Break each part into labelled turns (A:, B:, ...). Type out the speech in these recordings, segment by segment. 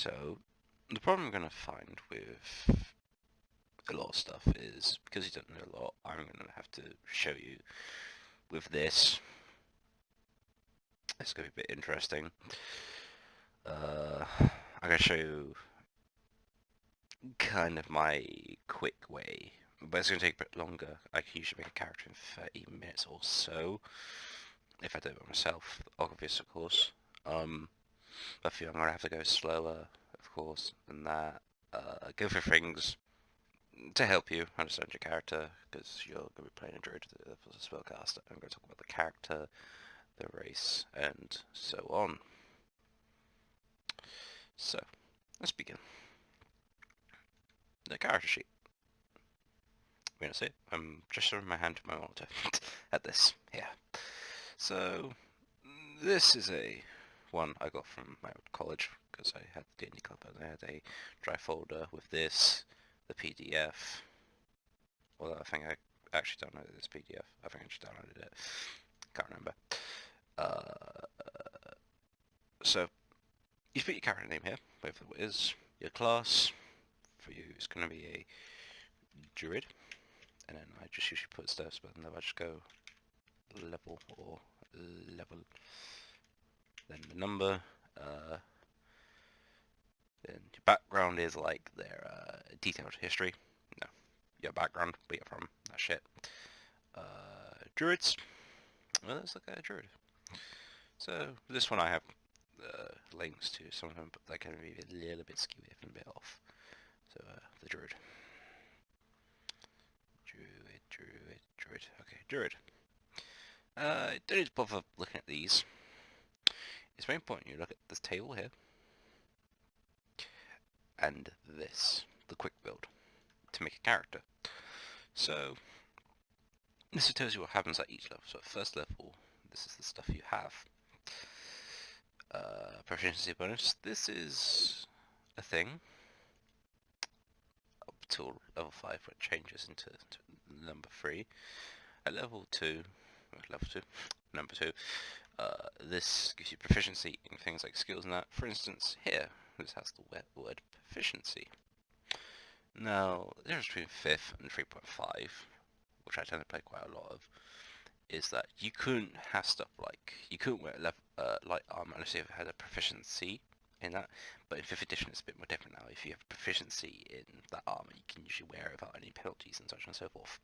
A: So, the problem I'm going to find with a lot of stuff is, because you don't know a lot, I'm going to have to show you with this. It's going to be a bit interesting. I'm going to show you kind of my quick way, but it's going to take a bit longer. I can usually make a character in 30 minutes or so, if I do it by myself, obvious of course. But for you, I'm going to have to go slower, of course, than that. Go for things to help you understand your character, because you're going to be playing a druid as a spellcaster. I'm going to talk about the character, the race, and so on. So, let's begin. The character sheet. We're going to see it. I'm just showing my hand to my monitor at this here. So, this is a one I got from my old college, because I had the D&D club and I had a dry folder with this, the PDF. Although I think I actually downloaded this PDF. I think I just downloaded it. Can't remember. So, you put your character name here, whatever it is. Your class, for you, it's going to be a druid. And then I just usually put stuff, but then I just go level or level. Then the number. Then your background is like their detailed history. No, your background, where you're from, that shit. Druids. Well, let's look at a druid. So this one I have links to some of them, but they can be a little bit skewy and a bit off. So the druid. Druid. Okay, druid. Don't need to bother looking at these. It's very important you look at this table here and this, the quick build, to make a character. So this tells you what happens at each level. So at first level, this is the stuff you have. Proficiency bonus. This is a thing up till level 5, where it changes into number 3. At level 2, number 2, this gives you proficiency in things like skills and that. For instance, here, this has the word proficiency. Now, the difference between 5th and 3.5, which I tend to play quite a lot of, is that you couldn't have stuff like, you couldn't wear light armor unless you had a proficiency in that, but in 5th edition it's a bit more different now. If you have proficiency in that armor, you can usually wear it without any penalties and such and so forth.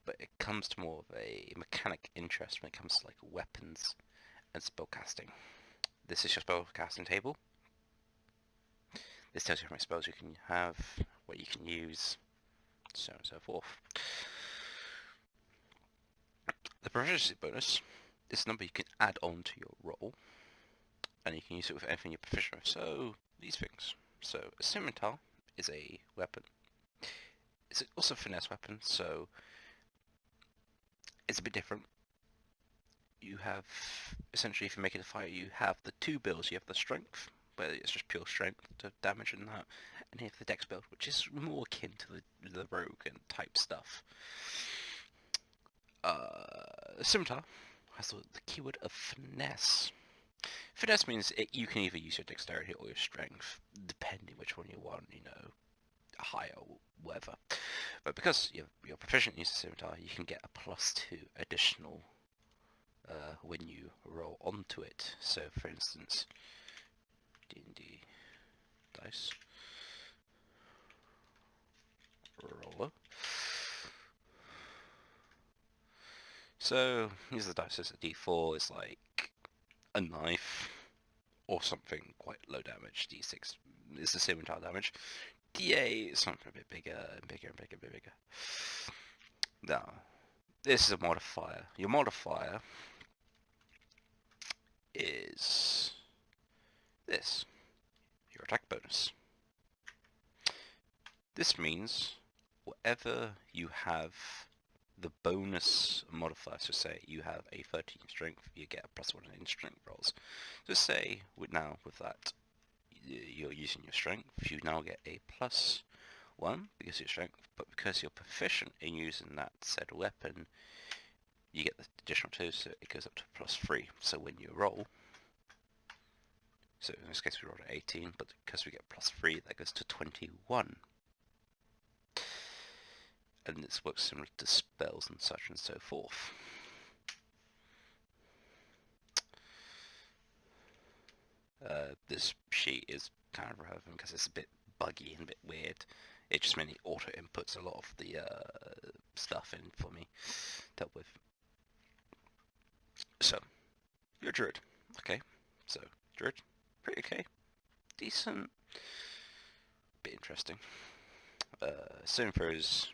A: But it comes to more of a mechanic interest when it comes to like weapons and spellcasting. This is your spellcasting table. This tells you how many spells you can have, what you can use, so on and so forth. The proficiency bonus is a number you can add on to your roll, and you can use it with anything you're proficient with. So, these things. So, a scimitar is a weapon. It's also a finesse weapon, so it's a bit different. You have, essentially, if you make it a fire, you have the two builds. You have the strength, where it's just pure strength to damage and that, and you have the dex build, which is more akin to the rogue and type stuff. Scimitar has the keyword of finesse. Finesse means you can either use your dexterity or your strength, depending which one you want, higher or whatever. But because you're proficient in using scimitar, you can get a +2 additional when you roll onto it. So, for instance, D&D dice roller. So, use the dice as a D4 is like a knife or something quite low damage. D6 is the scimitar damage. D8 is something a bit bigger and bigger and bigger and bigger. Now, this is a modifier. Your modifier is this, your attack bonus. This means whatever you have the bonus modifier, so say you have a 13 strength, you get a +1 in strength rolls. So say with that you're using your strength, you now get a +1 because of your strength, but because you're proficient in using that said weapon, you get the additional 2, so it goes up to +3. So when you roll, So in this case we rolled an 18, but because we get +3, that goes to 21. And this works similar to spells and such and so forth. This sheet is kind of relevant because it's a bit buggy and a bit weird. It just mainly auto inputs a lot of the stuff in for me, dealt with. So, you're a druid. Okay, so druid, pretty okay, decent, bit interesting. Saving throws,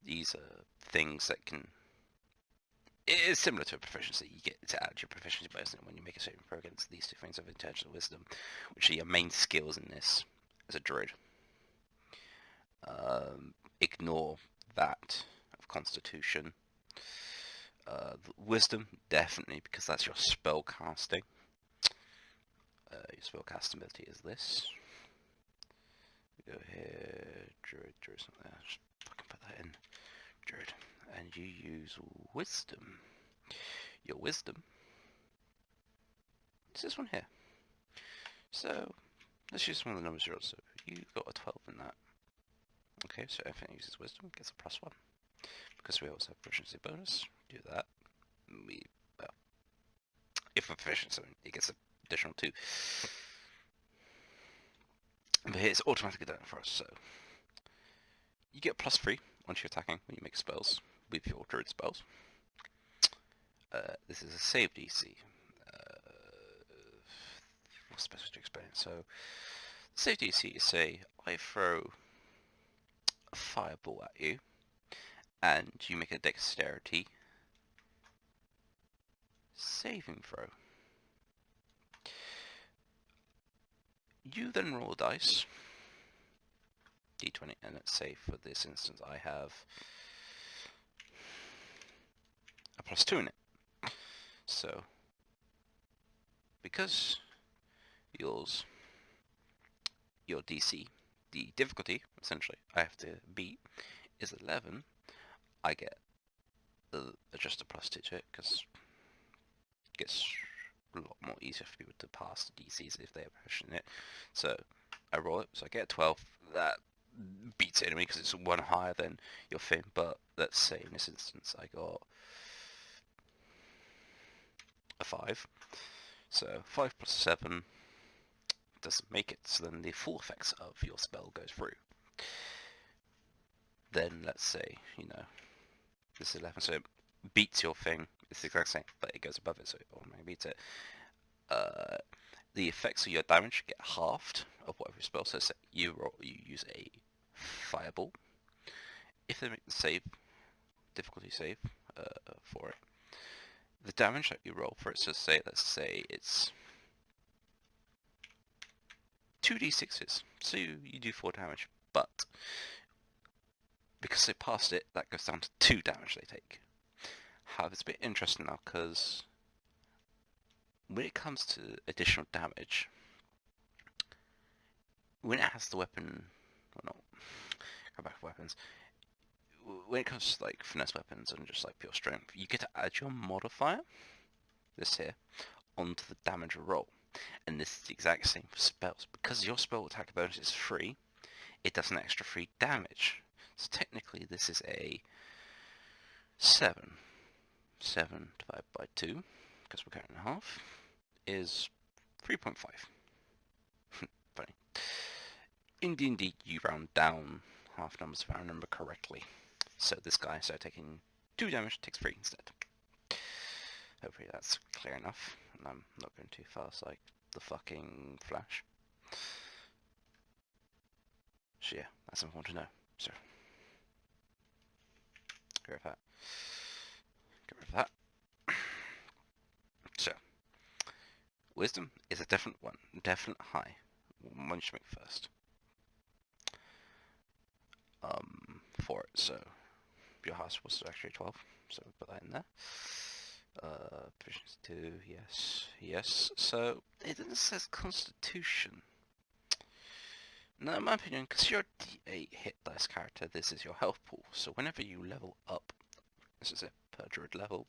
A: these are things that can. It is similar to a proficiency. You get to add your proficiency bonus when you make a saving throw against these two things of intentional wisdom, which are your main skills in this as a druid. Ignore that of Constitution. Wisdom, definitely, because that's your spell casting. Your spell casting ability is this. We go here, druid, something there. Just fucking put that in. Druid. And you use wisdom. Your wisdom is this one here. So let's use one of the numbers you rolled. So you got a 12 in that. Okay, so everything that uses wisdom gets a +1. Because we also have proficiency bonus, do that. Well, if we're proficient, so it gets an additional 2. But here it's automatically done for us, so you get +3 once you're attacking when you make spells with your druid spells. This is a save DC. What's the best way to explain it? So, save DC is, say I throw a fireball at you, and you make a dexterity saving throw. You then roll a dice, d20, and let's say for this instance I have a +2 in it. So, because your DC, the difficulty, essentially, I have to beat is 11, I get just a +2 to it, because it gets a lot more easier for people to pass the DCs if they're pushing it. So I roll it, so I get a 12. That beats it anyway because it's 1 higher than your thing, but let's say in this instance I got a 5. So 5 + 7 doesn't make it, so then the full effects of your spell goes through. Then let's say, this is 11, so it beats your thing. It's the exact same, but it goes above it, so it automatically beats it. The effects of your damage get halved of whatever spell. So say you use a fireball. If they make the save, difficulty save for it, the damage that you roll for it, so let's say it's 2d6s, so you do 4 damage, but because they passed it, that goes down to 2 damage they take. However, it's a bit interesting now, because when it comes to additional damage, when it has the weapon, well, not go back to weapons, when it comes to like finesse weapons and just like pure strength, you get to add your modifier, this here, onto the damage roll. And this is the exact same for spells. Because your spell attack bonus is 3, it does an extra 3 damage. So technically this is a 7. 7 divided by 2, because we're counting in half, is 3.5. Funny. In D&D, you round down half numbers if I remember correctly. So this guy started taking 2 damage, takes 3 instead. Hopefully that's clear enough, and I'm not going too fast like the fucking Flash. So yeah, that's something I want to know. So, get rid of that. Get rid of that. So, wisdom is a definite one, definite high. One you should make first. For it, so your house was actually 12, so we put that in there. Proficiency 2, yes. So it then says Constitution. Now, in my opinion, because you're a D8 hit dice character, this is your health pool. So whenever you level up, this is it per druid level.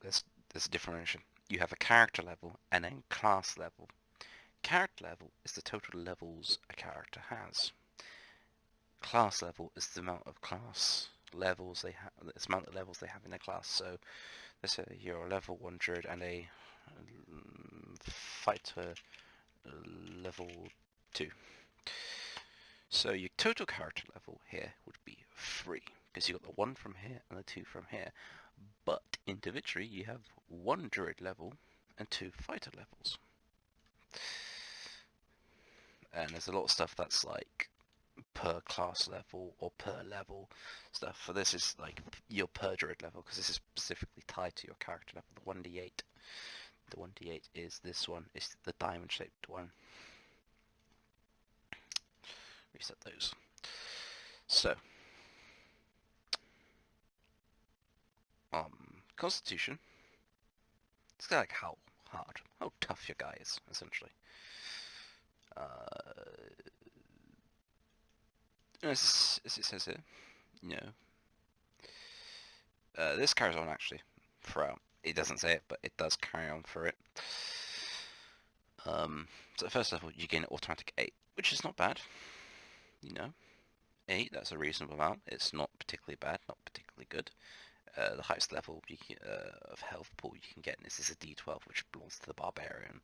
A: There's there's a differentiation. You have a character level and then class level. Character level is the total levels a character has. Class level is the amount of class levels they have, the amount of levels they have in their class. So let's say you're a level 100 and a fighter level 2. So your total character level here would be 3, because you got the 1 from here and the 2 from here. But individually you have 1 druid level and 2 fighter levels. And there's a lot of stuff that's like per class level or per level stuff. For this is like your per druid level, because this is specifically tied to your character level, the 1d8. The 1d8 is this one, it's the diamond shaped one. Reset those. So, Constitution, it's like how hard, how tough your guy is, essentially. As it says here, you know, this carries on actually throughout. It doesn't say it, but it does carry on for it. So the first level, you gain automatic 8, which is not bad. You know, 8, that's a reasonable amount. It's not particularly bad, not particularly good. The highest level of health pool you can get in this is a D12, which belongs to the Barbarian.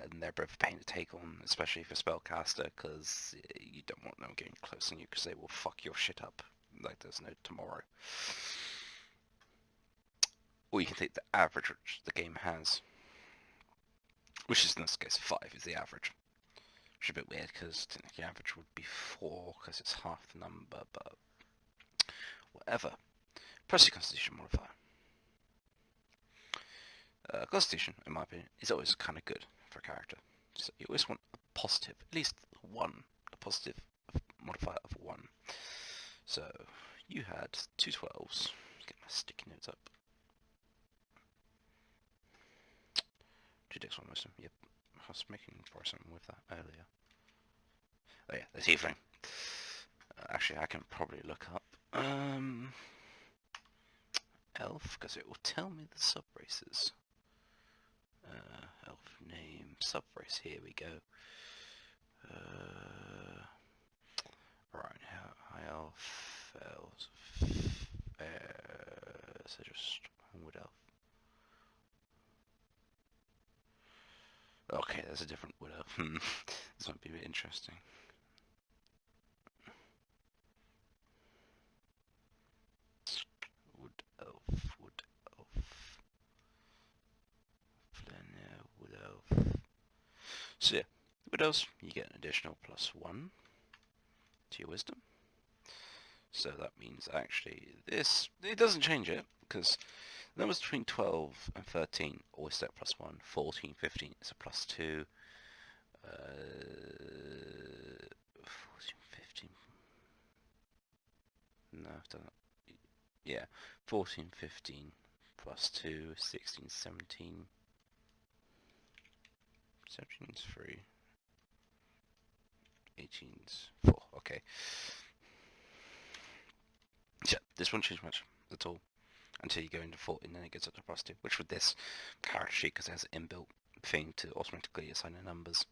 A: And they're both a pain to take on, especially for Spellcaster, because you don't want them getting close on you, because they will fuck your shit up like there's no tomorrow. Or you can take the average which the game has, which is in this case 5 is the average. Which is a bit weird, because technically average would be 4, because it's half the number, but whatever. Press your Constitution modifier. Constitution, in my opinion, is always kind of good for a character. So you always want a positive, at least 1, a positive modifier of 1. So you had 2 12s. Get my sticky notes up. 2 Dex 1 Wisdom. Yep, I was making for something with that earlier. Oh yeah, the Tiefling. Actually, I can probably look up elf, because it will tell me the sub-races. Elf name, sub-race, here we go. Right, high elf, elves, so just wood elf. Okay, there's a different wood elf. This might be a bit interesting. Wood elf. Flaneur, wood elf. So yeah, wood elves, you get an additional +1 to your wisdom. So that means actually this, it doesn't change it, because numbers between 12 and 13 always stay at +1, 14, 15 is a +2, 14, 15, no, I've done it. Yeah, 14, 15 +2, 16, 17, 17's 3, 18's 4, okay. So this won't change much at all until you go into 14, and then it gets up to +2, which with this character sheet, because it has an inbuilt thing to automatically assign the numbers,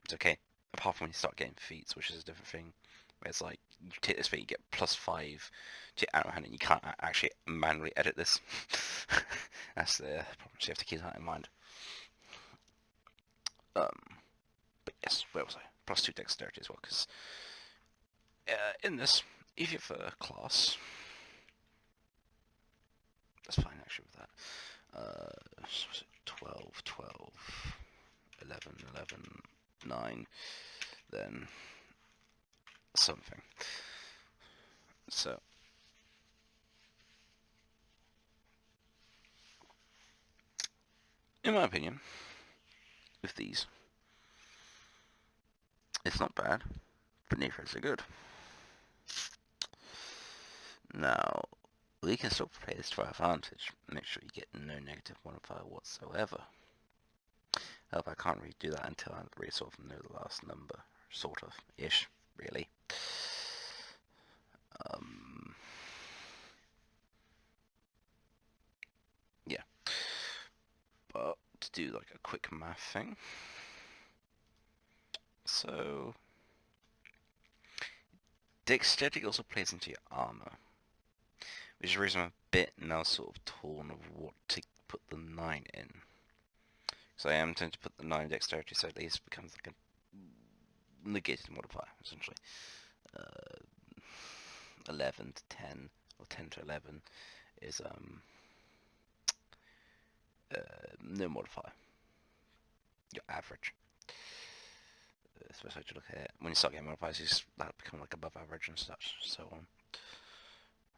A: it's okay. Apart from when you start getting feats, which is a different thing, where it's like, you take this feat, you get +5 to your arrow hand, and you can't actually manually edit this. That's the problem, so you have to keep that in mind. But yes, where was I? +2 dexterity as well, because in this, if you have a class, that's fine actually with that. So 12, 12, 11, 11, 9, then something. So in my opinion, with these, it's not bad, but neither is it good. Now, we can still play this to our advantage. Make sure you get no negative modifier whatsoever. However, I can't really do that until I really sort of know the last number, sort of, ish, really. do like a quick math thing. So dexterity also plays into your armor, which is the reason I'm a bit now sort of torn of what to put the 9 in. So I am tempted to put the 9 dexterity, so at least it becomes like a negated modifier, essentially. 11 to 10, or 10 to 11 is no modifier. Your average. Especially to look at it. When you start getting modifiers, that'll become like above average and such, so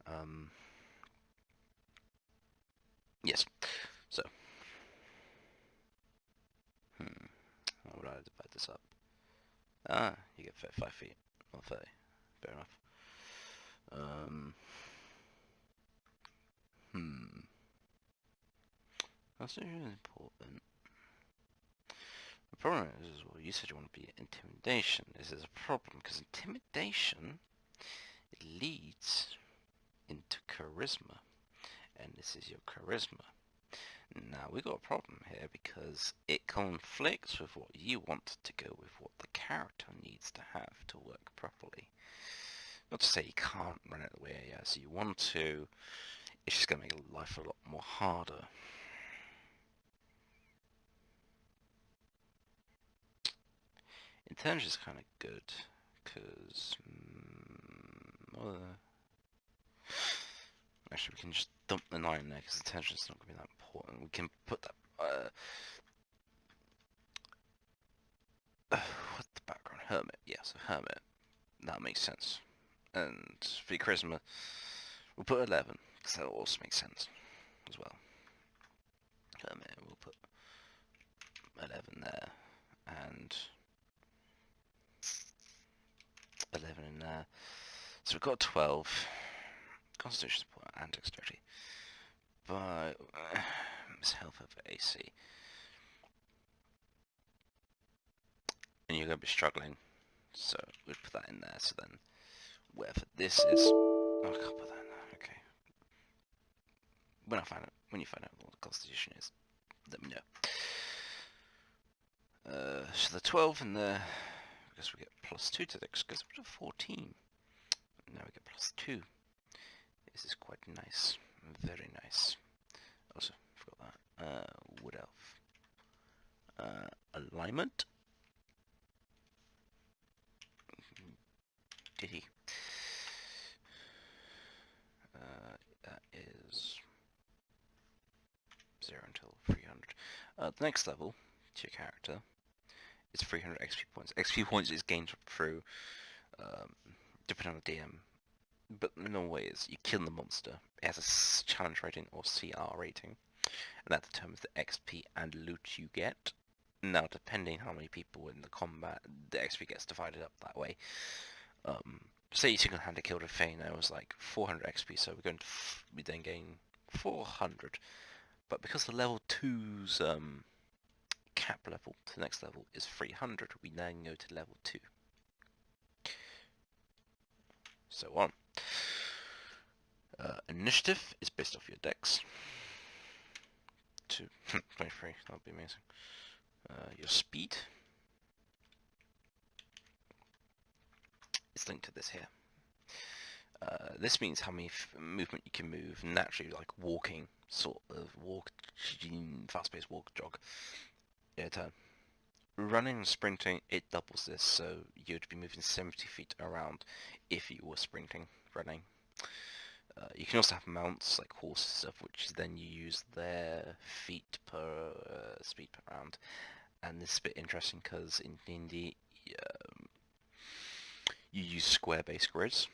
A: on. Yes. So. How would I divide this up? Ah, you get 5 feet. Or 30. Fair enough. That's not really important. The problem is, well, you said you want to be intimidation. This is a problem, because intimidation, it leads into charisma. And this is your charisma. Now, we got a problem here, because it conflicts with what you want to go with what the character needs to have to work properly. Not to say you can't run it the way as you want to, it's just going to make life a lot more harder. Intelligence is kind of good, because... actually, we can just dump the 9 there, because intelligence is not going to be that important. We can put that... what's the background? Hermit. Yeah, so Hermit. That makes sense. And for charisma, we'll put 11, because that also makes sense as well. Hermit, we'll put 11 there, and 11 in there. So we've got 12. Constitution support and dexterity. But it's health over AC. And you're going to be struggling. So we'll put that in there. So then whatever this is... Oh, I can't put that in there. Okay. When you find out what the constitution is, let me know. So the 12 in there, I guess we get +2 to dex, because we're 14. Now we get +2. This is quite nice. Very nice. Also, forgot that. Wood elf. Alignment. Diddy. That is 0 until 300. The next level to your character is 300 XP points. XP points is gained through, depending on the DM, but in no way is you kill the monster. It has a challenge rating or CR rating, and that determines the XP and loot you get. Now, depending how many people in the combat, the XP gets divided up that way. Say you single-handed killed a Thane, there was like 400 XP, so we then gain 400. But because the level 2's cap level to the next level is 300, we then go to level 2. So on. Initiative is based off your dex. 23, that would be amazing. Your speed is linked to this here. This means how many movement you can move naturally, like walking, sort of fast-paced walk, jog, in a turn. Running and sprinting, it doubles this, so you'd be moving 70 feet around if you were sprinting, running. You can also have mounts, like horses stuff, which then you use their feet per speed per round. And this is a bit interesting because in D&D, you use square-based grids.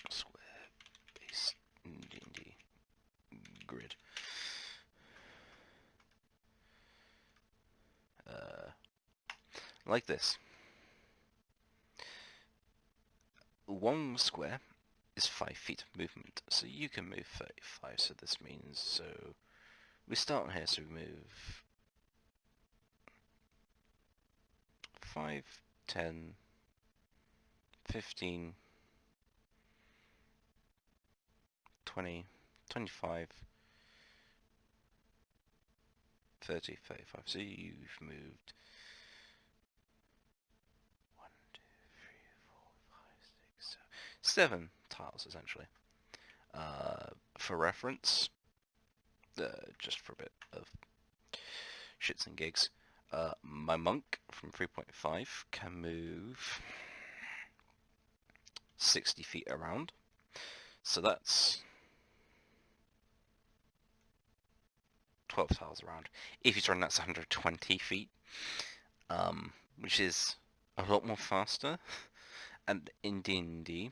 A: Square-based D&D grid. Like this. One square is 5 feet of movement, so you can move 35, so this means, so we start here, so we move 5, 10, 15, 20, 25, 30, 35. So you've moved 1, 2, 3, 4, 5, 6, 7 tiles essentially. For reference, just for a bit of shits and gigs, my monk from 3.5 can move 60 feet around. So that's 12 tiles around. If he's running, that's 120 feet, which is a lot more faster. And in D&D,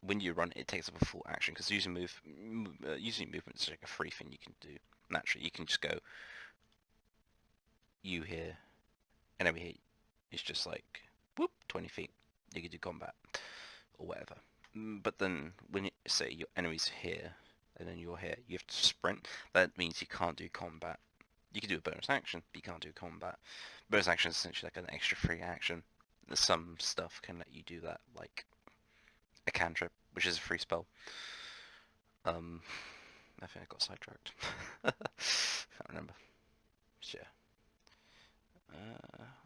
A: when you run, it takes up a full action, because using movement is like a free thing you can do naturally. You can just go, you here, enemy here. It's just like, whoop, 20 feet. You can do combat, or whatever. But then, when say your enemy's here, and then you're here, you have to sprint. That means you can't do combat. You can do a bonus action, but you can't do combat. Bonus action is essentially like an extra free action. Some stuff can let you do that, like a cantrip, which is a free spell. I think I got sidetracked. Can't remember. So,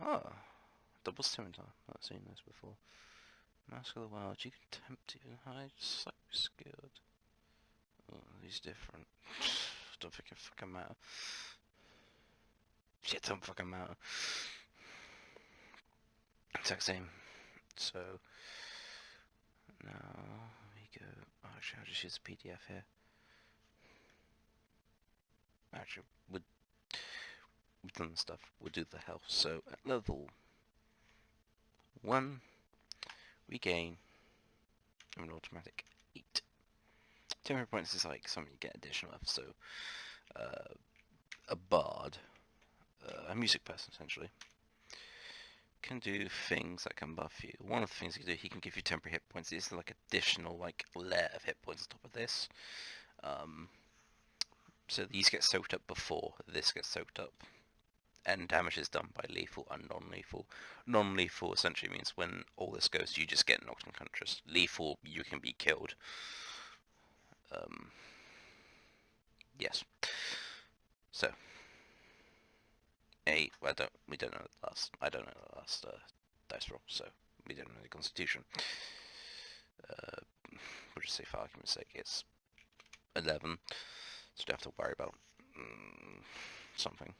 A: yeah. Double scimitar. Not seen this before. Mask of the Wild. You can tempt it and hide. So skilled. Oh, he's different. Don't think it fucking matter. Shit, don't fucking matter. Exact same. So now we go. Oh, actually, I'll just use the PDF here. Actually, we've done the stuff. We'll do the health. So at level 1, we gain an automatic 8. Temporary points is like something you get additional of. So a bard, a music person essentially, can do things that can buff you. One of the things he can do, he can give you temporary hit points. It's like additional like layer of hit points on top of this. So these get soaked up before this gets soaked up. And damage is done by lethal and non-lethal. Non-lethal essentially means when all this goes, you just get knocked unconscious. Lethal, you can be killed. Yes. So, we don't know the last. I don't know the last dice roll, so we don't know the Constitution. We'll just say for argument's sake, it's 11, so you don't have to worry about something.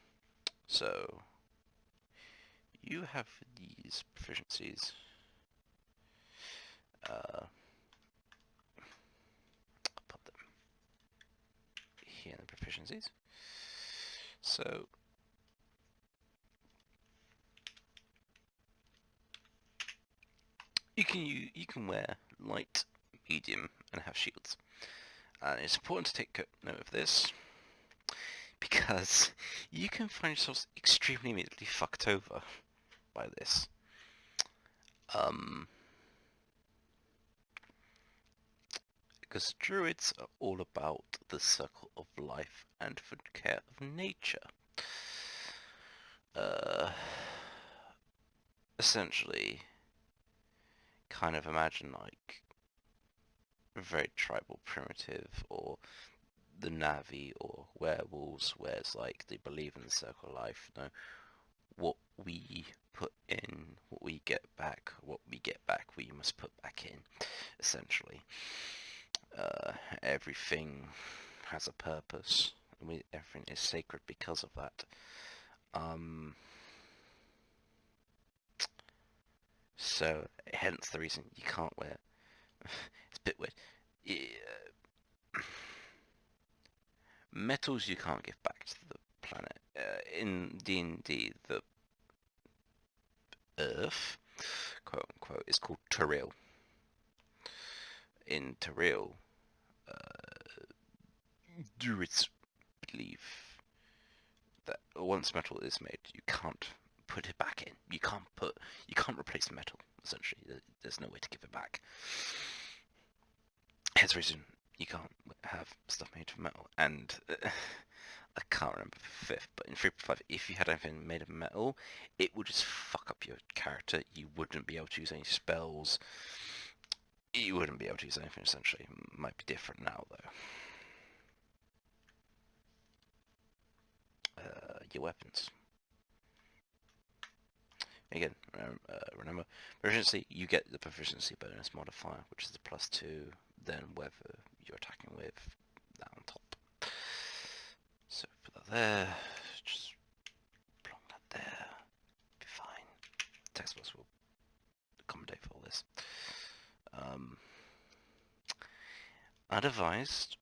A: So you have these proficiencies. I'll put them here in the proficiencies. So you can wear light, medium, and have shields. And it's important to take note of this, because you can find yourselves extremely immediately fucked over by this. Because druids are all about the circle of life and for care of nature. Essentially, kind of imagine like very tribal, primitive, or the Na'vi or werewolves, where it's like they believe in the circle of life. You know, what we put in, what we get back. What we get back, we must put back in. Essentially, everything has a purpose. Everything is sacred because of that. So hence the reason you can't wear. It's a bit weird. Metals you can't give back to the planet. In D&D, the Earth, quote unquote, is called Teril. In Teril, druids believe that once metal is made, you can't put it back in. You can't replace metal. Essentially, there's no way to give it back. Hence the reason you can't have stuff made from metal. And I can't remember the fifth, but in 3.5, if you had anything made of metal, it would just fuck up your character. You wouldn't be able to use any spells. You wouldn't be able to use anything, essentially. It might be different now, though. your weapons. Again, remember, proficiency, you get the proficiency bonus modifier, which is the +2, then whether you're attacking with that on top. So put that there, just plonk that there, be fine. Text box will accommodate for all this. I'd advised,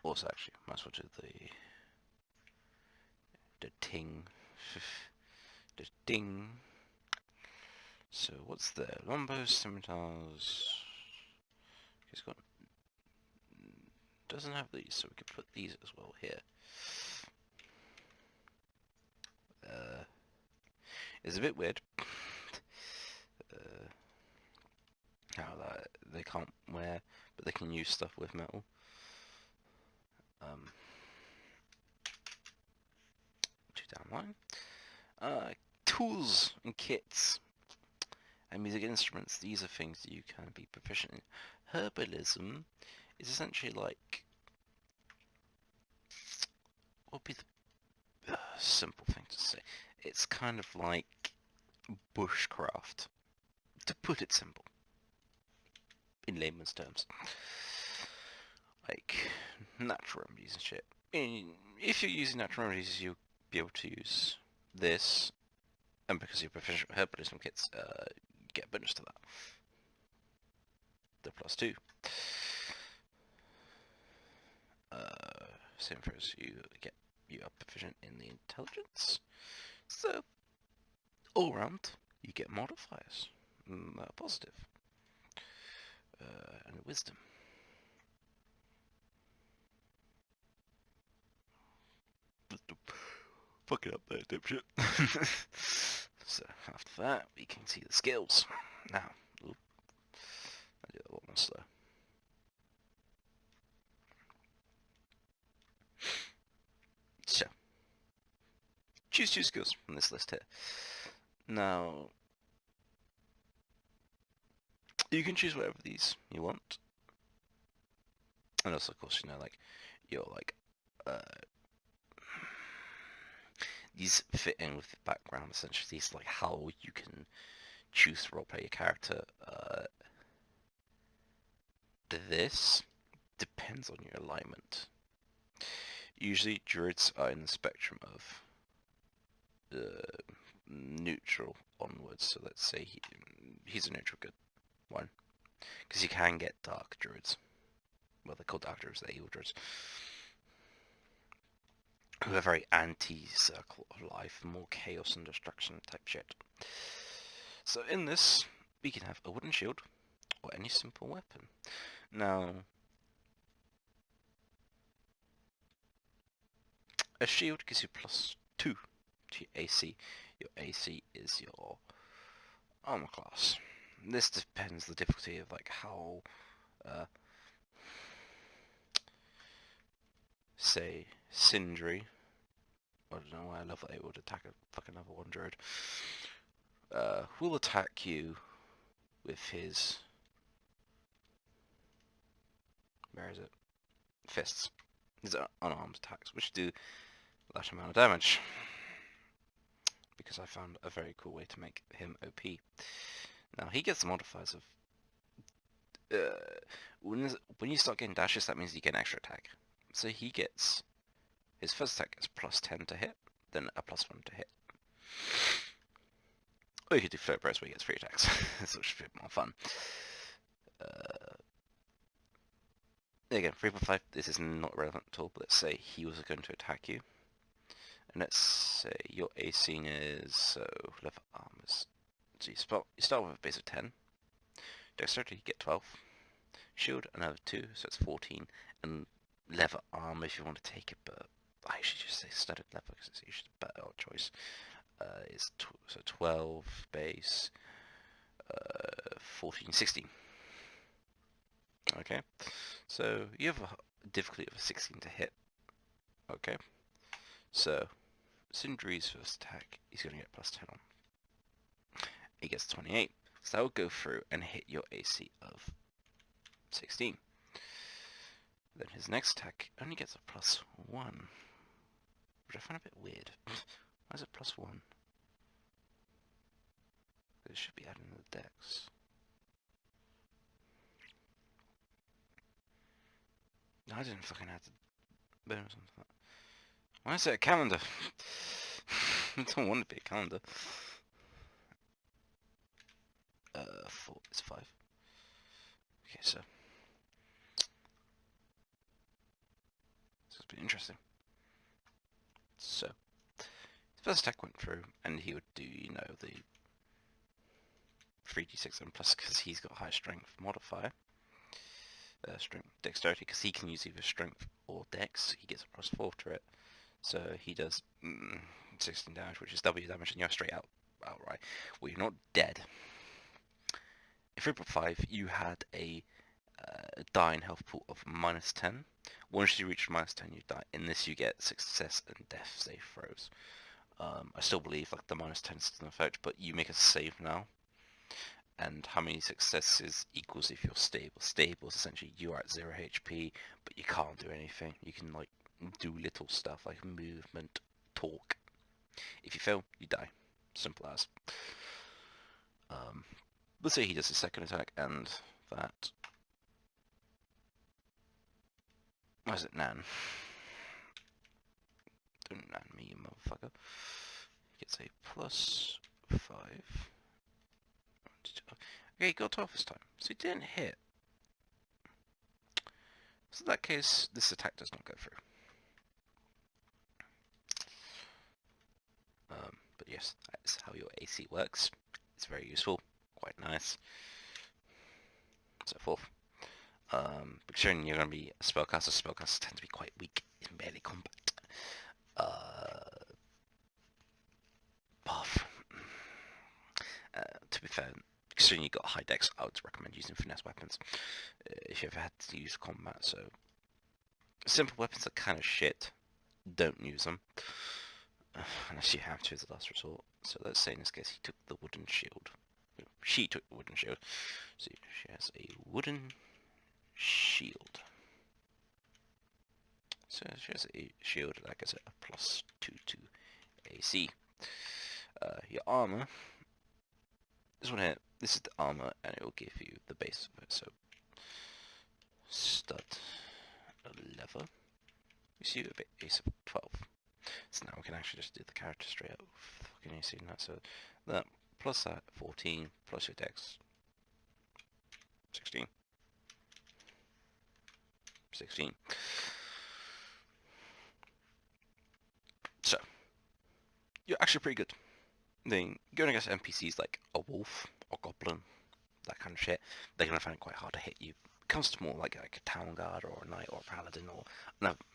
A: also actually, might as well do the ting. The ding. So what's there? Longbows, scimitars. He's got. Doesn't have these, so we could put these as well here. It's a bit weird. How that they can't wear, but they can use stuff with metal. Two down line. Tools and kits and music instruments. These are things that you can be proficient in. Herbalism is essentially like, what would be the simple thing to say? It's kind of like bushcraft, to put it simple, in layman's terms. Like natural remedies and shit. If you're using natural remedies, you'll be able to use this, and because you're proficient with herbalism kits, get a bonus to that. The +2. Same for as you are proficient in the intelligence. So all round you get modifiers, positive, and wisdom. Fuck it up there, dipshit. So after that, we can see the skills. Now, I do that a lot more slow. So, choose 2 skills from this list here. Now, you can choose whatever these you want. And also, of course, you know, like, you're like, these fit in with the background, essentially. These are like how you can choose to roleplay your character. This depends on your alignment. Usually druids are in the spectrum of neutral onwards, so let's say he's a neutral good one. Because you can get dark druids. Well, they're called dark druids, they're evil druids. Who are very anti-circle of life, more chaos and destruction type shit. So in this, we can have a wooden shield, or any simple weapon. Now, a shield gives you +2 to your AC. Your AC is your armor class. This depends the difficulty of like how, say, Sindri. I don't know why I love that it would attack a fucking level 1 druid. Will attack you with his, where is it? Fists. His unarmed attacks, which do that amount of damage. Because I found a very cool way to make him OP. Now he gets the modifiers of when you start getting dashes, that means you get an extra attack. So he gets his first attack is +10 to hit, then a +1 to hit. Or you could do float burst where he gets 3 attacks, so it should be a bit more fun. Again, 3.5, this is not relevant at all, but let's say he was going to attack you. And let's say your AC is, so leather armors. So you start with a base of 10. Dexterity, you get 12. Shield, another 2, so it's 14. And leather armor if you want to take it, but I should just say studded leather because it's usually a better choice. Is so 12 base, 14, 16. Okay, so you have a difficulty of a 16 to hit. Okay, so Sindri's first attack, he's going to get +10 on. He gets 28, so that will go through and hit your AC of 16. Then his next attack only gets a +1. which I find a bit weird. Why is it +1? It should be adding the dex. No, I didn't fucking add the bonus onto that. Why is it a calendar? I don't want to be a calendar. 4 is 5. Okay, so this has been interesting. So first attack went through, and he would do, you know, the 3d6 and plus because he's got high strength modifier. Strength dexterity because he can use either strength or dex. He gets a +4 to it, so he does 16 damage, which is double your damage, and you're straight outright. Well, you're not dead. If you're 5, you had a die in health pool of -10. Once you reach -10, you die. In this, you get success and death save throws. I still believe like the -10 is still in effect, but you make a save now. And how many successes equals if you're stable. Stable is essentially you are at 0 HP, but you can't do anything. You can like do little stuff like movement, talk. If you fail, you die. Simple as. Let's say he does his second attack, and that. Why is it Nan? Don't Nan me, you motherfucker. He gets a +5. Okay, he got 12 this time, so he didn't hit. So in that case, this attack does not go through. But yes, that's how your AC works. It's very useful, quite nice, so forth. But considering you're going to be a spellcaster, spellcasters tend to be quite weak in melee combat. Path. To be fair, considering you've got high dex, I would recommend using finesse weapons if you ever had to use combat. So simple weapons are kind of shit. Don't use them unless you have to as a last resort. So let's say in this case he took the wooden shield. She took the wooden shield. So she has a wooden shield. So she has a shield that gives it a +2 to AC. Your armor. This one here, this is the armor, and it will give you the base of it. So stud leather. You see a bit base of 12. So now we can actually just do the character straight up. Fucking you see that? So that plus that 14 plus your dex 16. 16. So you're actually pretty good. Then going against NPCs like a wolf or goblin, that kind of shit, they're gonna find it quite hard to hit you. It comes to more like a town guard or a knight or a paladin or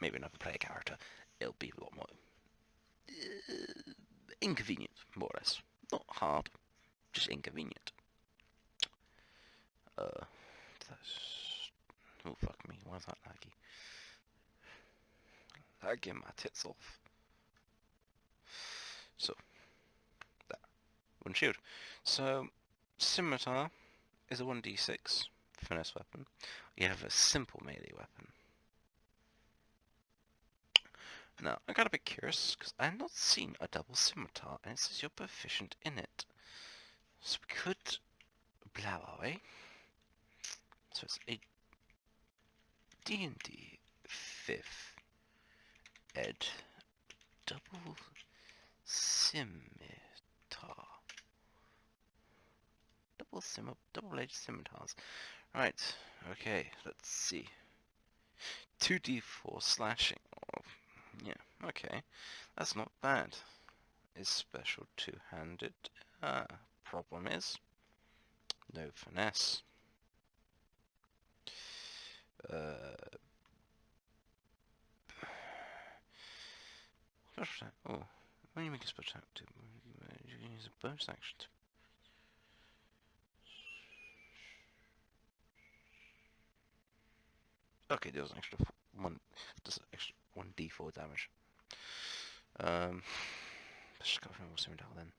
A: maybe another player character, it'll be a lot more inconvenient, more or less. Not hard, just inconvenient. Oh fuck me, why is that laggy? Lagging my tits off. So that one shield. So scimitar is a 1d6 finesse weapon. You have a simple melee weapon. Now, I got a bit curious, because I have not seen a double scimitar, and it says you're proficient in it. So we could blow our way. So it's a D&D 5th ed double scimitar. Double-edged scimitars. Right, okay, let's see. 2d4 slashing. Oh, yeah, okay. That's not bad. Is special two-handed. Problem is, no finesse. Special attack. Oh, when you make a special attack, you can use a bonus action. Okay, there's an extra extra 1d4 damage. Let's just go for a scimitar then.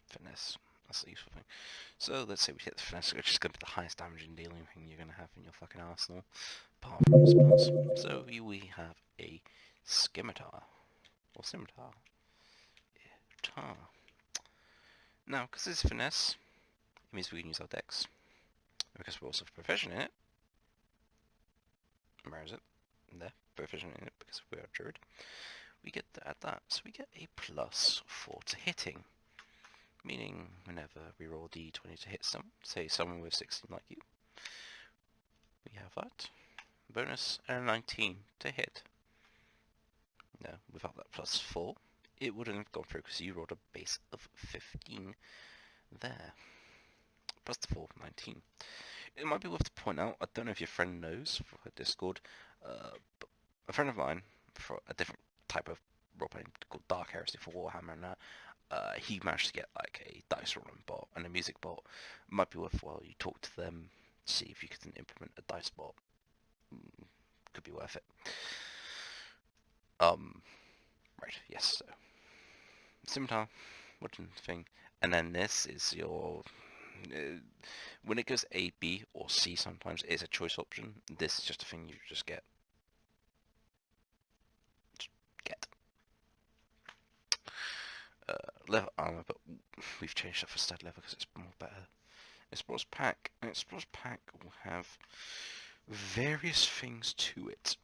A: Finesse. That's the useful thing. So let's say we hit the finesse, which is going to be the highest damage and dealing thing you're going to have in your fucking arsenal, apart from spells. So we have a scimitar, or scimitar. Tar. Now, because it's finesse, it means we can use our dex. Because we're also proficient in it. Where is it? There, proficient in it because we're a druid. We get to add that, so we get a +4 to hitting. Meaning, whenever we roll d20 to hit someone, say someone with 16 like you, we have that. Bonus, and a 19 to hit. No, without that +4, it wouldn't have gone through because you rolled a base of 15 there. Plus the 4, 19. It might be worth to point out, I don't know if your friend knows for her Discord, but a friend of mine, for a different type of role-playing called Dark Heresy for Warhammer and that, he managed to get like a dice rolling bot and a music bot. It might be worthwhile you talk to them, see if you can implement a dice bot. Could be worth it. Right, yes, so scimitar, wooden thing, and then this is your when it goes A, B, or C sometimes it's a choice option. This is just a thing you just get. Leather armor, but we've changed that for stud leather because it's more better. Explorer's Pack. An Explorer's Pack will have various things to it.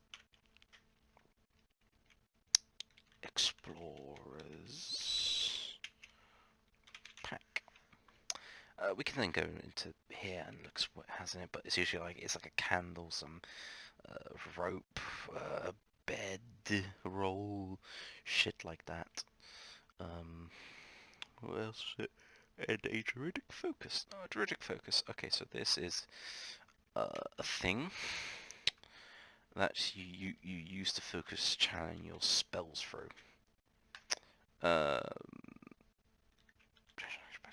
A: Explorer's Pack. We can then go into here and look what it has in it, but it's usually like it's like a candle, some rope, bed, roll, shit like that. What else is it? And a druidic focus. Oh, druidic focus. Okay, so this is a thing that you use to focus channeling your spells through. Back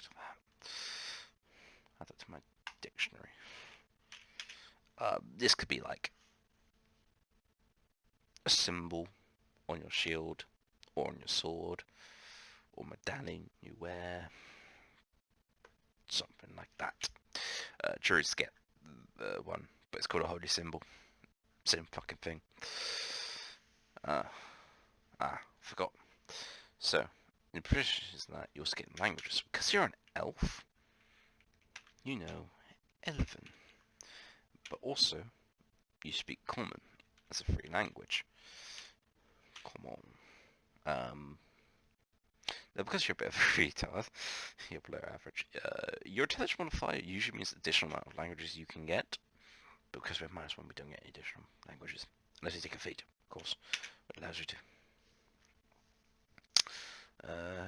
A: to that. Add that to my dictionary. This could be like a symbol on your shield, or on your sword, or medallion you wear, something like that. Druids get one, but it's called a holy symbol. Same fucking thing. Forgot. So, in proficiency is that you're also getting languages. Because you're an elf, you know Elven. But also, you speak Common as a free language. Common. Now because you're a bit of a retard, you're below average, your intelligence modifier usually means the additional amount of languages you can get. But because we have -1, we don't get any additional languages. Unless you take a feat, of course. It allows you to.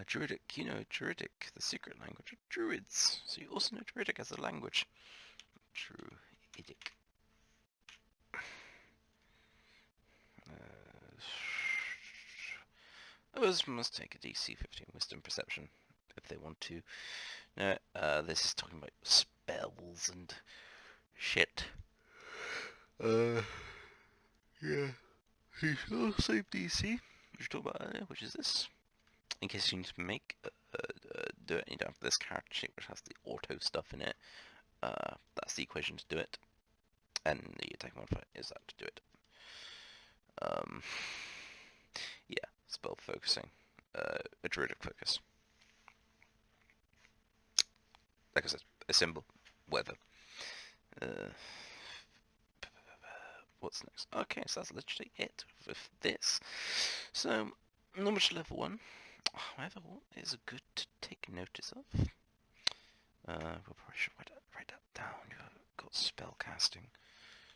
A: Druidic, you know Druidic, the secret language of Druids. So you also know Druidic as a language. Druidic. Others must take a DC 15 Wisdom Perception if they want to. No, this is talking about spells and shit. Yeah. He's got the same DC, which we talked about earlier, which is this. In case you need to make do it, you don't have this character sheet which has the auto stuff in it. That's the equation to do it, and the attack modifier is that to do it. Yeah, spell focusing, a druidic focus. Like I said, a symbol, weather. What's next? Okay, so that's literally it with this. So, not much level 1. However, what is good to take notice of? We'll probably should write that down. You've got spell casting.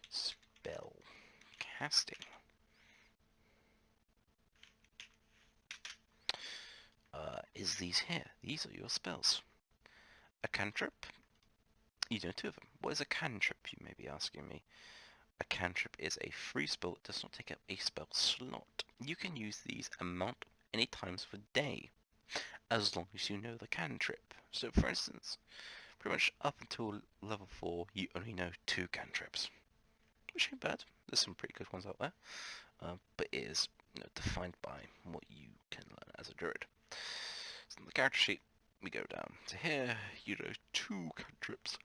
A: Spell casting. Is these here? These are your spells. A cantrip? You know 2 of them. What is a cantrip, you may be asking me? A cantrip is a free spell that does not take up a spell slot. You can use these amount any times per day, as long as you know the cantrip. So for instance, pretty much up until level 4, you only know 2 cantrips. Which ain't bad. There's some pretty good ones out there. But it is defined by what you can learn as a druid. So on the character sheet, we go down to here, you know, 2 cantrips.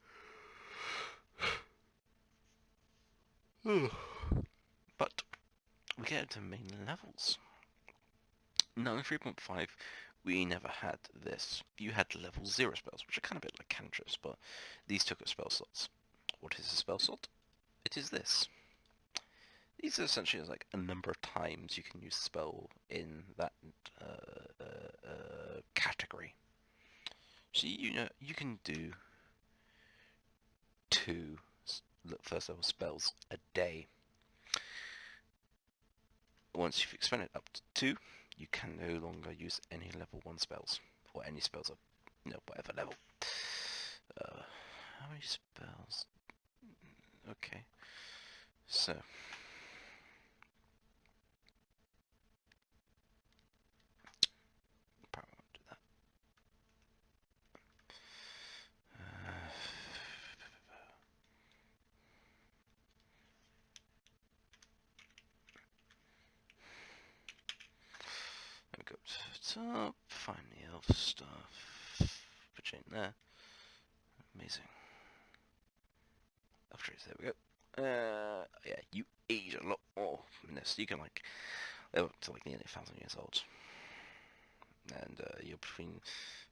A: But we get into main levels. Now in 3.5, we never had this. You had level 0 spells, which are kind of a bit like cantrips, but these took up spell slots. What is a spell slot? It is this. These are essentially like a number of times you can use the spell in that category. So you know you can do 2 first level spells a day. Once you've expanded up to 2, you can no longer use any level 1 spells, or any spells of, you know, whatever level. How many spells? Okay, so probably won't do that. Let me go up to the top, find the elf stuff, put you in there. Amazing. Elf trees, there we go. Yeah, you age a lot more in this. You can like live up to like nearly 1,000 years old. And you're between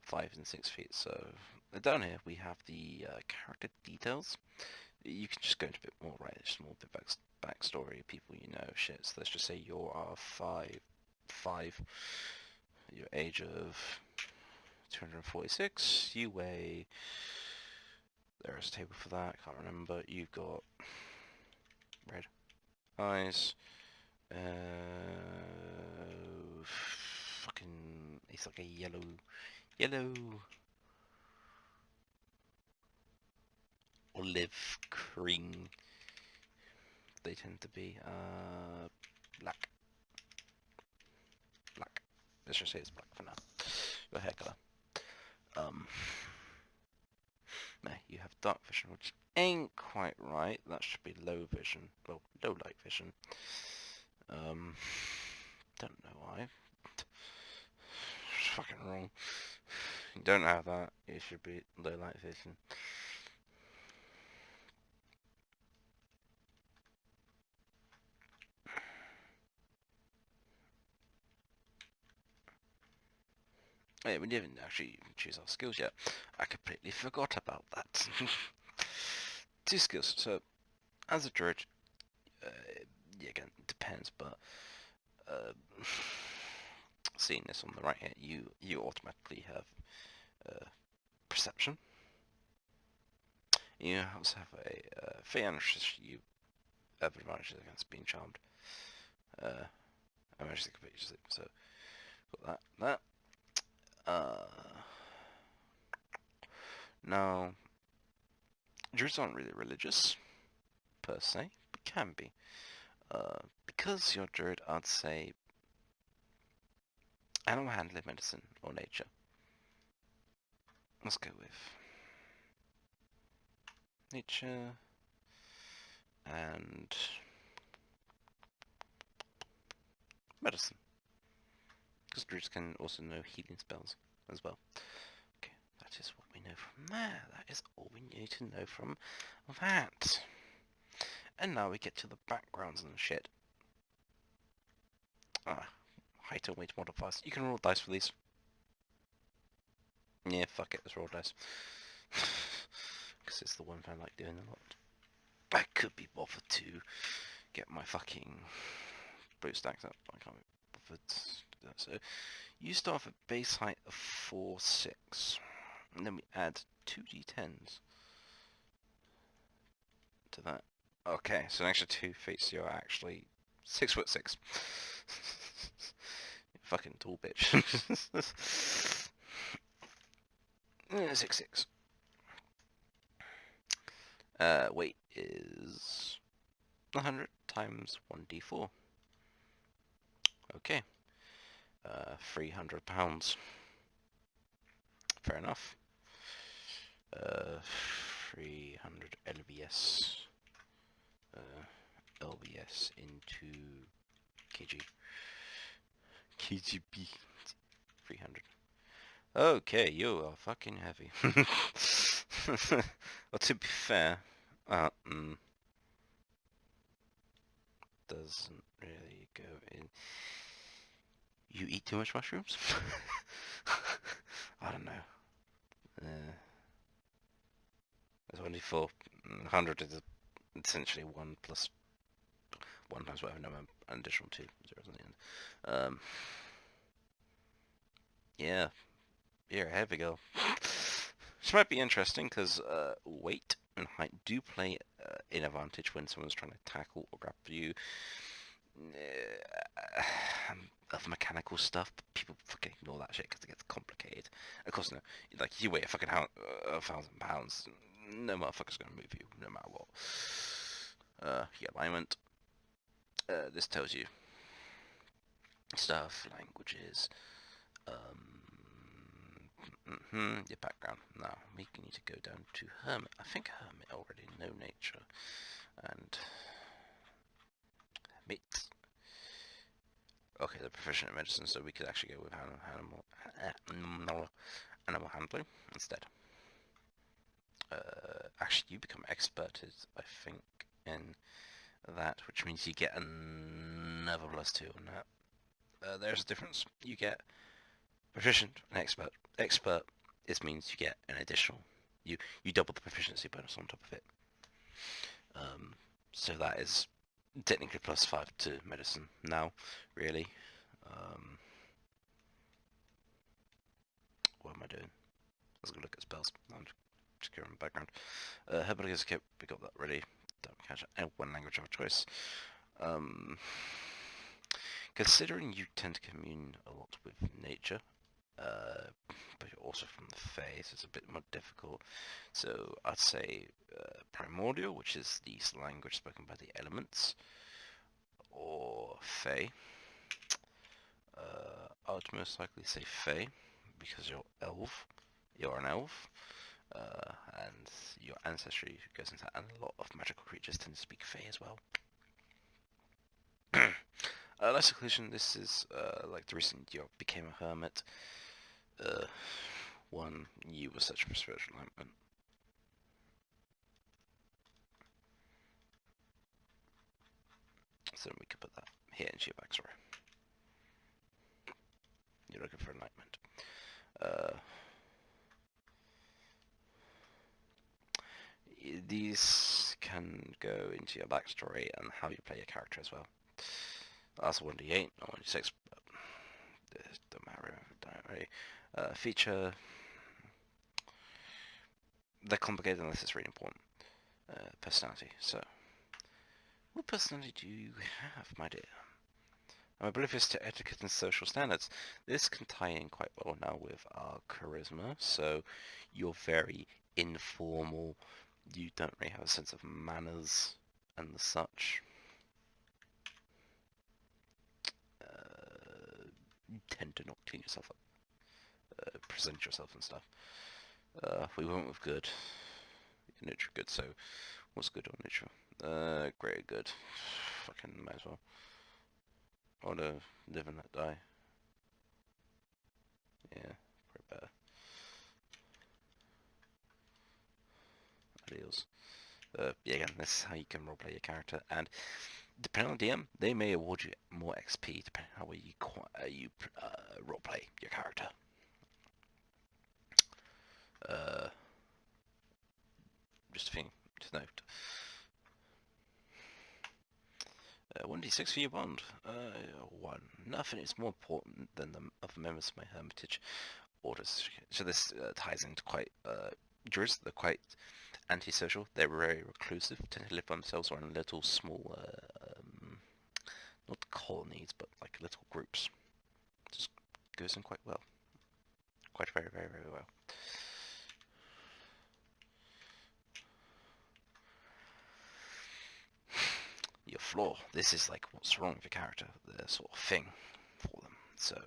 A: 5 and 6 feet. So down here we have the character details. You can just go into a bit more, right? Just more bit backstory, people you know, shit. So let's just say you are 5, your age of 246, you weigh, there's a table for that, can't remember, you've got red eyes, fucking, it's like a yellow, olive cream, they tend to be, black, let's just say it's black for now, your hair colour. Now you have dark vision, which ain't quite right. That should be low vision. Well, low light vision. Don't know why. It's fucking wrong. You don't have that. It should be low light vision. Yeah, we didn't actually choose our skills yet. I completely forgot about that. 2 skills. So, as a druid, yeah, again, it depends, but seeing this on the right here, you automatically have perception. You also have a Feanris, you have advantages against being charmed. I managed to completely sleep, so got that. Now, druids aren't really religious, per se, but can be. Because you're druid, I'd say animal handling, medicine, or nature. Let's go with nature and medicine. Because druids can also know healing spells as well. Okay, that is what we know from there. That is all we need to know from that. And now we get to the backgrounds and shit. Height and weight modifiers. You can roll dice for these. Yeah, fuck it, let's roll dice. Because it's the one thing I like doing a lot. I could be bothered to get my fucking brute stacks up, but I can't be bothered to do that. So, you start with a base height of 4'6", and then we add 2 d10s to that. Okay, so an extra 2 feet, so you're actually 6'6". Fucking tall bitch. 6'6". Weight is 100 times 1d4. Okay. 300 pounds. Fair enough. 300 lbs. lbs into kg. kgb. 300. Okay, you are fucking heavy. Well, to be fair, doesn't really go in. You eat too much mushrooms? I don't know. There's only 400 is essentially 1 plus 1 times whatever number, an additional 2 zeros on the end. Yeah, you're a heavy girl. This might be interesting because weight and height do play an advantage when someone's trying to tackle or grab you. Of mechanical stuff, but people fucking ignore that shit because it gets complicated. Of course, no. Like, you weigh a fucking 1,000 pounds, no motherfucker's gonna move you, no matter what. Your alignment. This tells you stuff, languages, your background. Now, we need to go down to Hermit. I think Hermit already know nature, and Hermit. Okay, they're proficient in medicine, so we could actually go with animal handling instead. Actually, you become expert, I think, in that, which means you get another +2 on that. There's a difference. You get proficient and expert. Expert, this means you get an additional. You double the proficiency bonus on top of it. So that is technically +5 to medicine now, really. What am I doing? Let's go look at spells. I'm just going background. Herbalism kit, we got that ready. Don't catch it. And one language of choice. Considering you tend to commune a lot with nature, but you're also from the Fae, so it's a bit more difficult. So I'd say Primordial, which is the language spoken by the elements, or Fae. I would most likely say Fae, because you're elf. You're an elf. And your ancestry goes into that, and a lot of magical creatures tend to speak Fae as well. Last seclusion, this is like the reason you became a hermit. One, you were such a spiritual alignment. So we could put that here into your backstory. You're looking for enlightenment. These can go into your backstory and how you play your character as well. That's 1d8, not 1d6, but it don't matter. Feature. They're complicated unless it's really important. Personality. So, what personality do you have, my dear? I'm oblivious to etiquette and social standards. This can tie in quite well now with our charisma. So, you're very informal. You don't really have a sense of manners and the such. You tend to not clean yourself up. Present yourself and stuff. We went with good. Neutral good, so what's good or neutral? Great or good. Fucking might as well. I want to live and let die. Yeah, probably better. Ideals. Yeah, again, this is how you can roleplay your character, and depending on DM, they may award you more XP depending on how you roleplay your character. Just a thing to note. 1d6 for your bond. 1. Nothing is more important than the other members of my hermitage orders. So this ties into quite druids. They're quite antisocial. They're very reclusive. Tend to live by themselves or in little small, not colonies, but like little groups. Just goes in quite well. Quite very, very, very well. Your flaw. This is like what's wrong with your character. The sort of thing for them. So,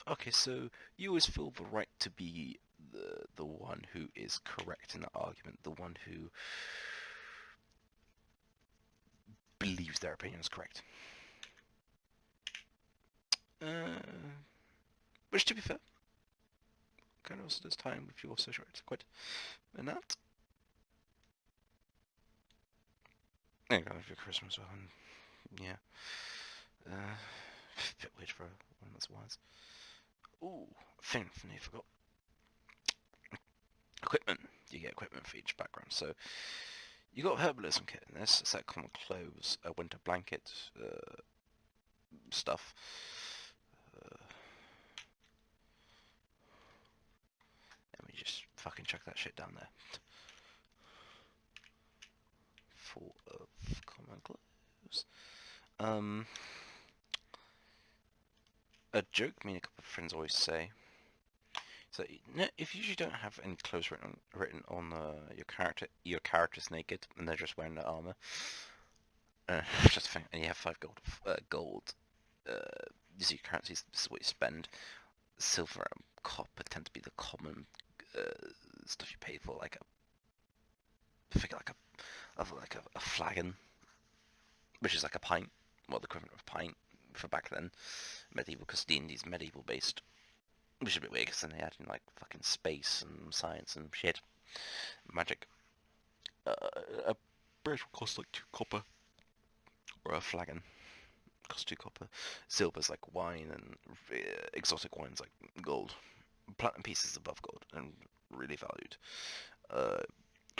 A: okay, so you always feel the right to be the one who is correct in the argument, the one who believes their opinion is correct. which to be fair, kind of also does time with your social etiquette and that. And kind of your Christmas well, and yeah. Bit weird for one that's wise. Ooh, thing I forgot. Equipment. You get equipment for each background. So you got herbalism kit in this. It's like common clothes, a winter blanket, stuff. Let me just fucking chuck that shit down there. Full of common clothes. A joke me and a couple of friends always say. So if you usually don't have any clothes written on your character's naked and they're just wearing the armor, just a thing, and you have 5 gold. These are your currencies. This is what you spend. Silver and copper tend to be the common stuff you pay for, like a flagon, which is like a pint, well, the equivalent of a pint for back then, medieval, because D&D's medieval based, which is a bit weird because then they add in like fucking space and science and shit, magic. A bridge will cost like 2 copper, or a flagon costs 2 copper. Silver's like wine, and exotic wines like gold. Platinum pieces above gold and really valued.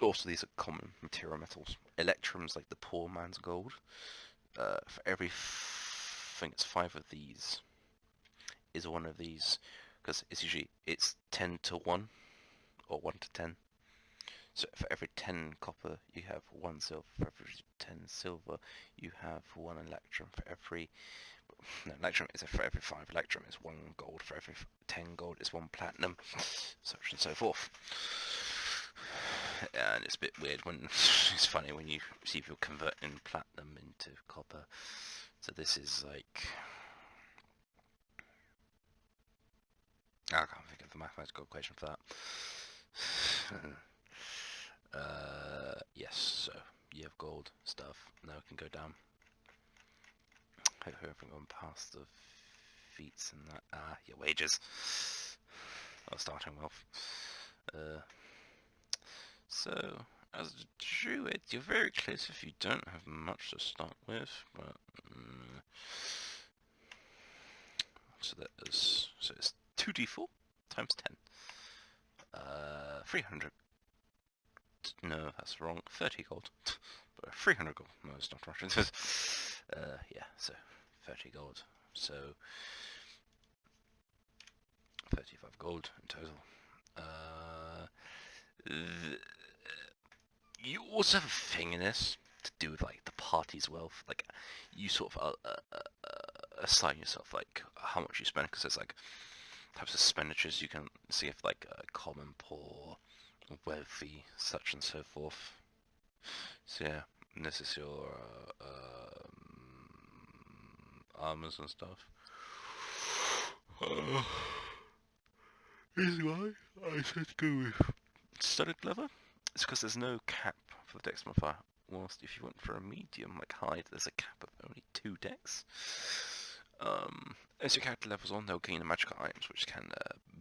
A: Also, these are common material metals. Electrum's like the poor man's gold. For every, I think it's 5 of these, is one of these, because it's 10 to 1, or 1 to 10. So for every 10 copper, you have 1 silver. For every 10 silver, you have 1 electrum. For every, no, electrum is for every 5 electrum is 1 gold. For every 10 gold is 1 platinum, such and so forth. And it's a bit weird when it's funny when you see people converting platinum into copper. So this is like, I can't think of the mathematical equation for that. Yes, so you have gold stuff. Now we can go down. Hopefully I've gone past the feats and that. Your wages. Or starting wealth. So, as a druid, you're very close if you don't have much to start with, but so it's 2d4 times 10. 300. No, that's wrong. 30 gold. But 300 gold. No, it's not Russian. Yeah, so 30 gold. So 35 gold in total. You also have a thing in this to do with like the party's wealth. Like you sort of assign yourself like how much you spend, because there's like types of expenditures you can see, if like common, poor, wealthy, such and so forth. So yeah, and this is your armors and stuff. This is why I said go with studded leather. It's because there's no cap for the dex modifier. Whilst if you went for a medium like hide, there's a cap of only 2 dex. As your character levels on, they'll gain the magical items which can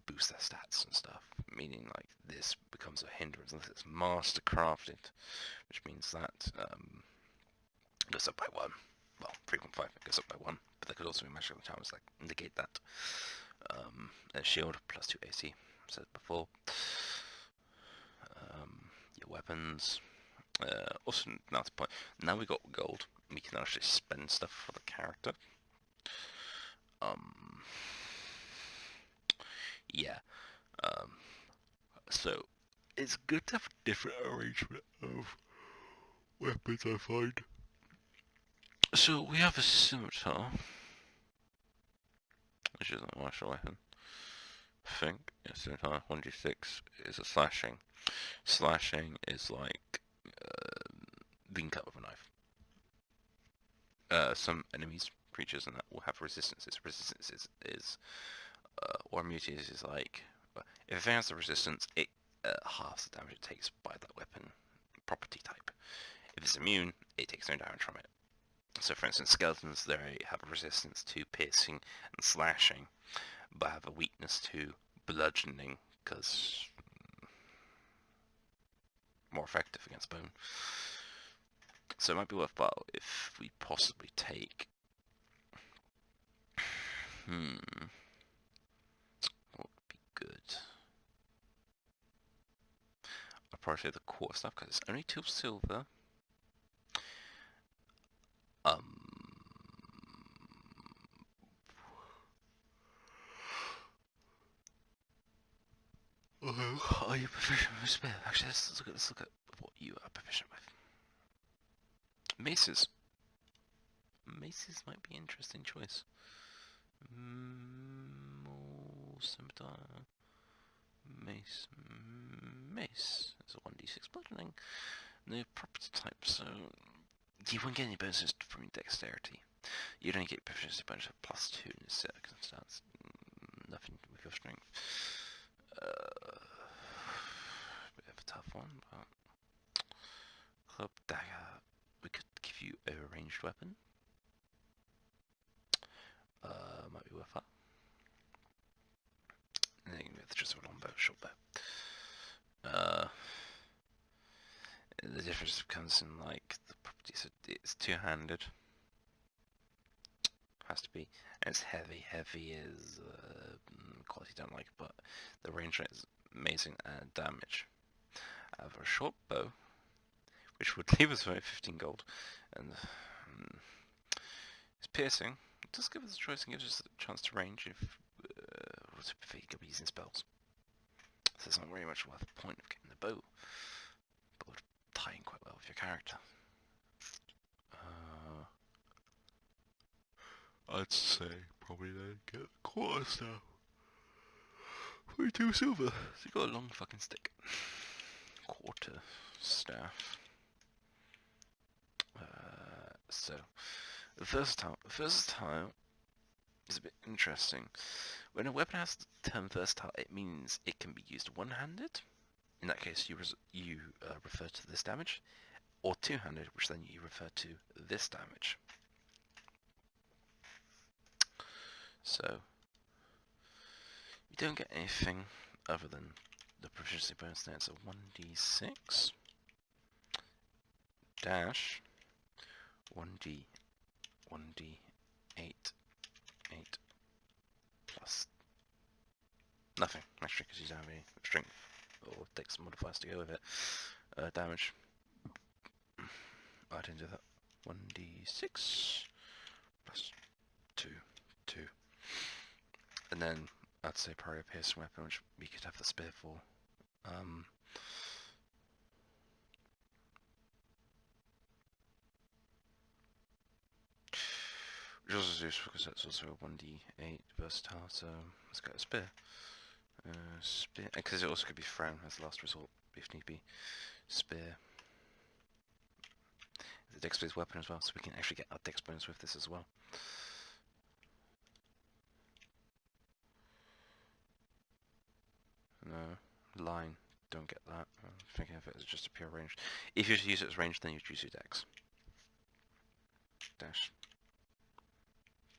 A: boost their stats and stuff, meaning like this becomes a hindrance unless it's master crafted, which means that it goes up by 1. Well, 3.5, it goes up by 1, but there could also be magical charms like negate that. A shield plus 2 AC, said before. Your weapons. Also, now to the point. Now we got gold, we can actually spend stuff for the character. Yeah. So it's good to have a different arrangement of weapons, I find. So we have a scimitar, which is a martial weapon. I think scimitar 1d6 is a slashing. Slashing is like being cut with a knife. Some enemies, creatures, and that will have resistances. Resistance is or immunity is like, if a thing has the resistance, it halves the damage it takes by that weapon property type. If it's immune, it takes no damage from it. So for instance, skeletons, they have a resistance to piercing and slashing, but I have a weakness to bludgeoning because more effective against bone. So it might be worthwhile if we possibly take. What would be good? I'll probably take the core stuff because it's only 2 silver. Are you proficient with spell? Actually, let's look at what you are proficient with. Maces. Maces might be an interesting choice. Scimitar. Mace. Mace. It's a 1d6 bludgeoning. No property type, so you won't get any bonuses from your dexterity. You don't get proficiency bonus of +2 in this circumstance. Nothing with your strength. Bit of a tough one, but club dagger. We could give you a ranged weapon. Might be worth that. And then with just a long bow, short bow. The difference comes in like the properties. It's two-handed. Has to be. And it's heavy. Heavy is quality I don't like, but the range rate is amazing and damage. I have a short bow, which would leave us with 15 gold, and it's piercing. It does give us a choice and gives us a chance to range if we're using spells. So it's not very much worth the point of getting the bow, but would tie in quite well with your character. I'd say probably then get the quarter staff. 42 silver. So you got a long fucking stick. Quarter staff. So versatile. Versatile is a bit interesting. When a weapon has the term versatile, it means it can be used one-handed. In that case, you refer to this damage, or two-handed, which then you refer to this damage. So you don't get anything other than the proficiency bonus there. It's a 1d6 dash 1d 8 plus nothing, actually, because you don't have any strength or dex modifiers to go with it. Damage. I didn't do that. 1d6 plus 2. And then I'd say probably a piercing weapon, which we could have the spear for. Which also is useful because that's also a 1d8 versatile, so let's get a spear. Spear, because it also could be thrown as the last resort if need be. Spear. It's a dex-based weapon as well, so we can actually get our dex bonus with this as well. No, line, don't get that. I'm thinking of it as just a pure range. If you use it as range, then you choose your dex. Dash.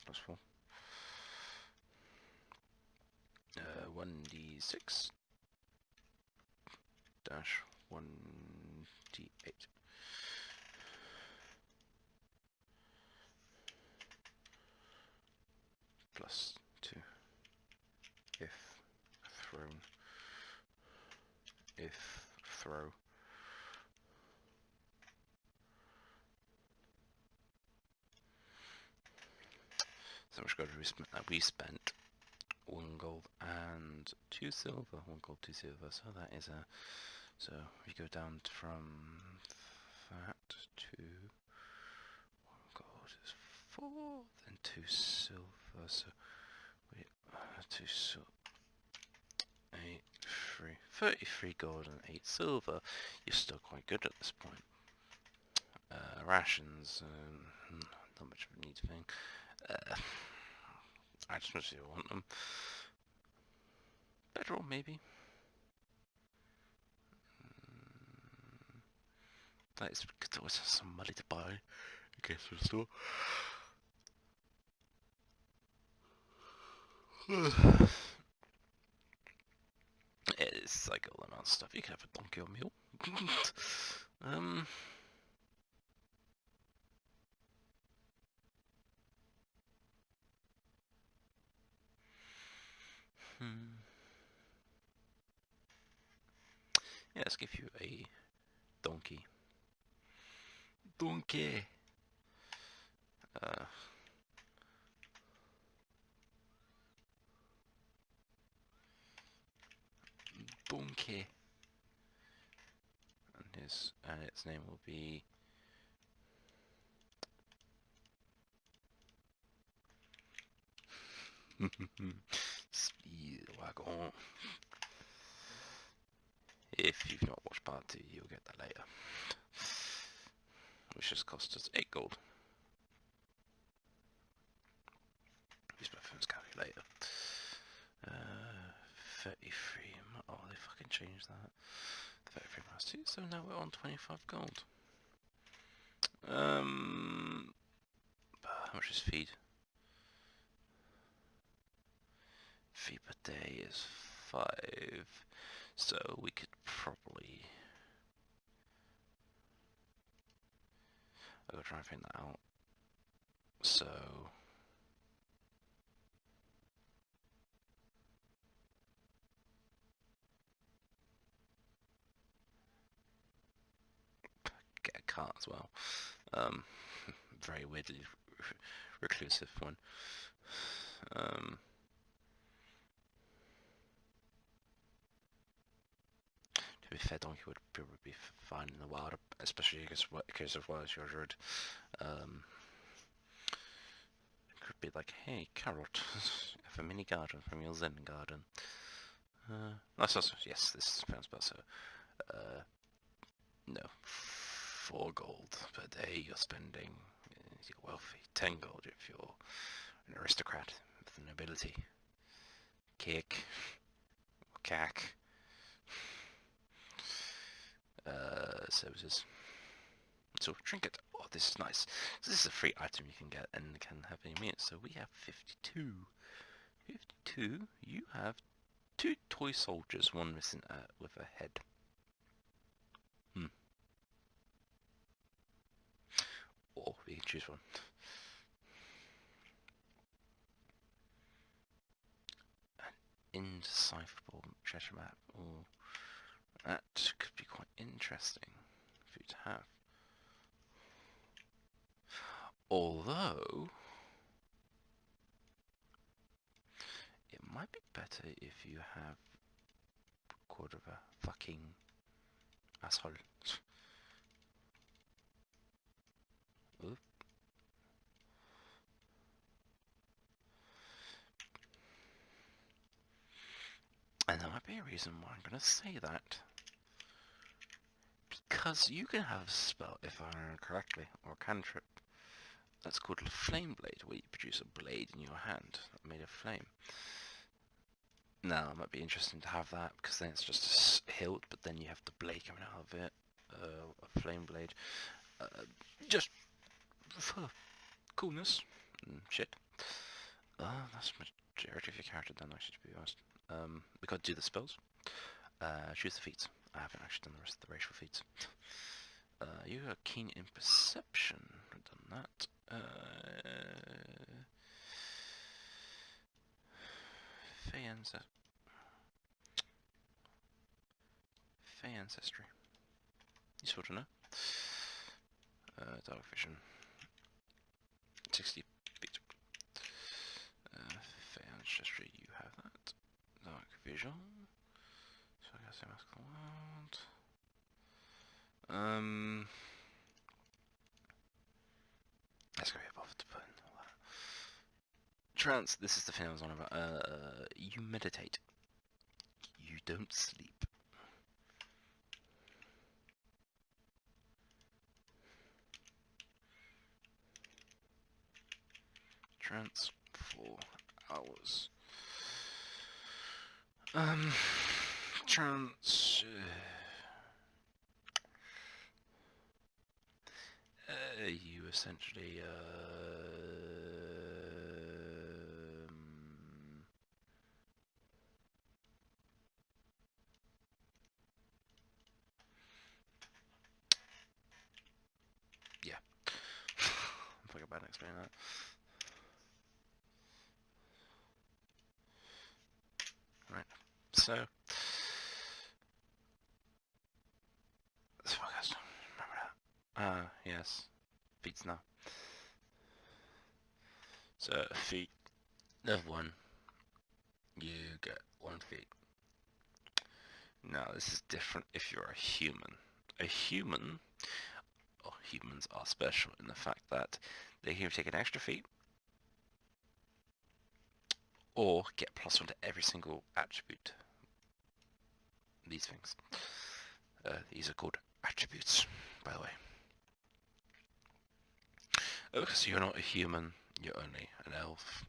A: +4. 1d6 dash 1d8 plus 2 if thrown, if throw. So much gold we spent 1 gold and 2 silver. 1 gold, 2 silver. So that is a. So we go down from that to 1 gold is 4, then 2 silver. So we 2 silver. 8, 3, 33 gold and 8 silver. You're still quite good at this point. Rations, not much of a neat thing. I just mostly want them. Bedroll, maybe. That is good. Always have some money to buy in case of the store. It's like all the amount of stuff. You can have a donkey or mule. um. Yeah, let's give you a donkey. Donkey. Uh, donkey. And its name will be Speedwagon. If you've not watched part 2, you'll get that later. Which has cost us 8 gold. Use my phone's calculator. 33. Oh, they fucking changed that. 33 minus 2, so now we're on 25 gold. How much is feed? Feed per day is 5. So we could probably... I'll go try and find that out. So... get a cart as well. Very weirdly reclusive one. To be fair, donkey would probably be fine in the wild, especially because of what you're druid. Could be like, hey, carrot, have a mini garden from your Zen garden. That's also, yes, this sounds better. No, 4 gold per day you're spending. You're wealthy. 10 gold if you're an aristocrat with the nobility. Cake. Or cack. Services. So trinket. Oh, this is nice. So this is a free item you can get and can have any minutes. So we have 52. 52. You have 2 toy soldiers, one missing with a head. Or we can choose one. An indecipherable treasure map. Oh, that could be quite interesting for you to have. Although, it might be better if you have a quarter of a fucking asshole. Oop. And there might be a reason why I'm going to say that. Because you can have a spell, if I remember correctly, or a cantrip, that's called a flame blade, where you produce a blade in your hand made of flame. Now, it might be interesting to have that, because then it's just a hilt, but then you have the blade coming out of it, a flame blade. Just for coolness and shit. That's majority of your character done, actually, to be honest. We got to do the spells. Choose the feats. I haven't actually done the rest of the racial feats. You are keen in perception. I've done that. Fey ancestry. Useful to know. Dark vision. 60 feet. Fey ancestry, you have that. Dark vision. So I guess I must call out. Let's go above to put in all that. Trance, this is the thing I was on about. You meditate. You don't sleep. Trance 4 hours. Trance. You essentially bad at explaining that. Right. So this podcast. Remember that? Yes. Feats now. So feat level 1, you get 1 feat. Now this is different if you're a human. A human, or humans are special in the fact that they can take an extra feat or get +1 to every single attribute. These things. These are called attributes, by the way. Okay, so you're not a human, you're only an elf.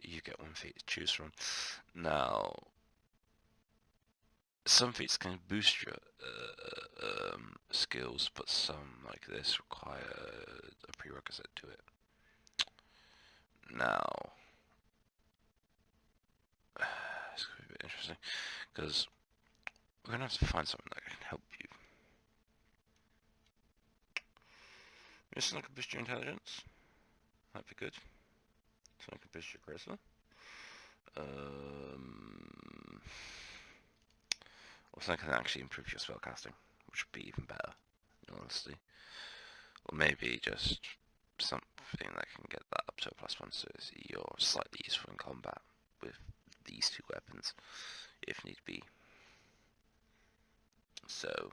A: You get 1 feat to choose from. Now, some feats can boost your skills, but some, like this, require a prerequisite to it. Now, it's going to be a bit interesting, because we're going to have to find something that can help you. Something that can boost your intelligence. That'd be good. Something that can boost your charisma. Or something that can actually improve your spellcasting, which would be even better, in honesty. Or maybe just something that can get that up to a +1, so you're slightly useful in combat with these 2 weapons, if need be. So,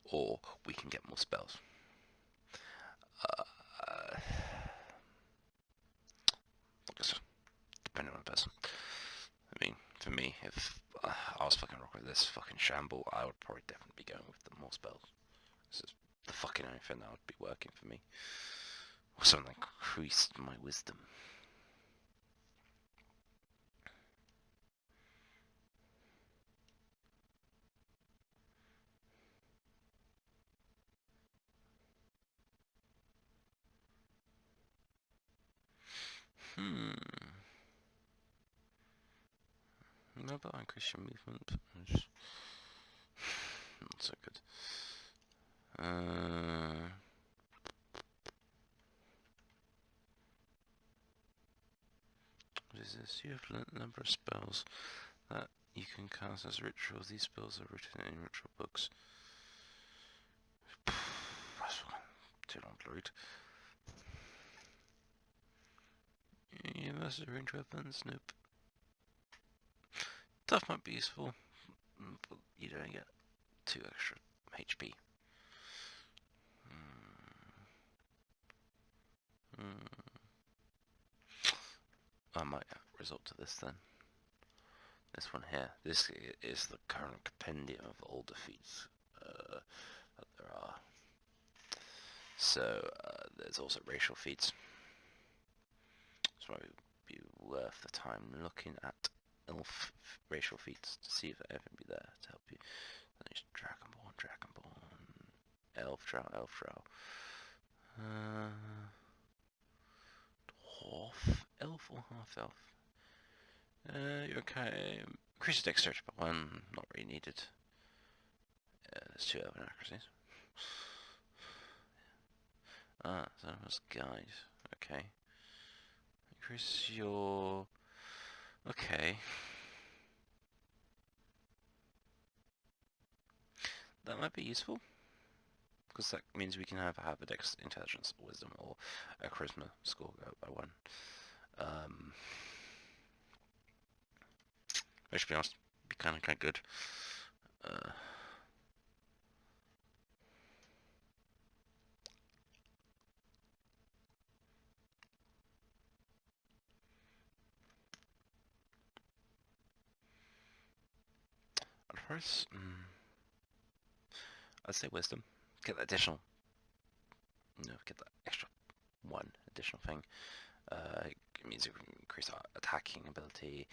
A: or we can get more spells. Just depending on the person. I mean, for me, if I was fucking rock with this fucking shamble, I would probably definitely be going with the more spells. This is the fucking only thing that would be working for me. Or something that increased my wisdom. No, but increase your movement. Not so good. What is this? You have a limited number of spells that you can cast as rituals. These spells are written in ritual books. That's too long to read. Yeah, master range weapons. Nope. Tough might be useful, but you don't get 2 extra HP. I might resort to this then. This one here. This is the current compendium of all defeats that there are. So there's also racial feats. So it would be worth the time looking at elf racial feats to see if there ever be there to help you. Then there's Dragonborn, Elf Drow, Dwarf, Elf or Half Elf? You're okay. Increase dexterity by 1, not really needed. There's 2 elven accuracies. So that was guide. Okay. Increase your... Okay. That might be useful, because that means we can have a dex, intelligence, wisdom, or a charisma score go up by 1. Which, to be honest, be kind of good. At first, I'd say wisdom. Get that additional, get that extra 1 additional thing. It means you can increase our attacking ability,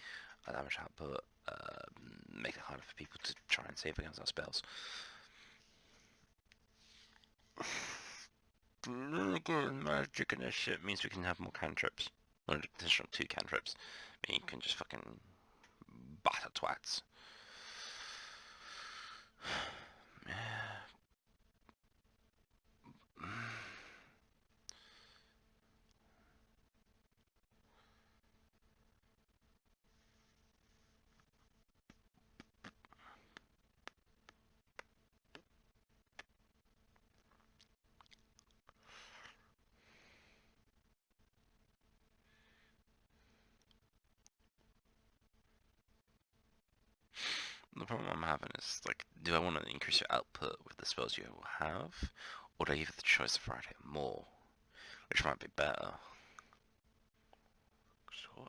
A: our damage output, make it harder for people to try and save against our spells. Magic and this shit means we can have more cantrips. An additional 2 cantrips. I mean, you can just fucking batter twats. problem I'm having is, like, do I want to increase your output with the spells you have, or do I give the choice of writing more, which might be better? So,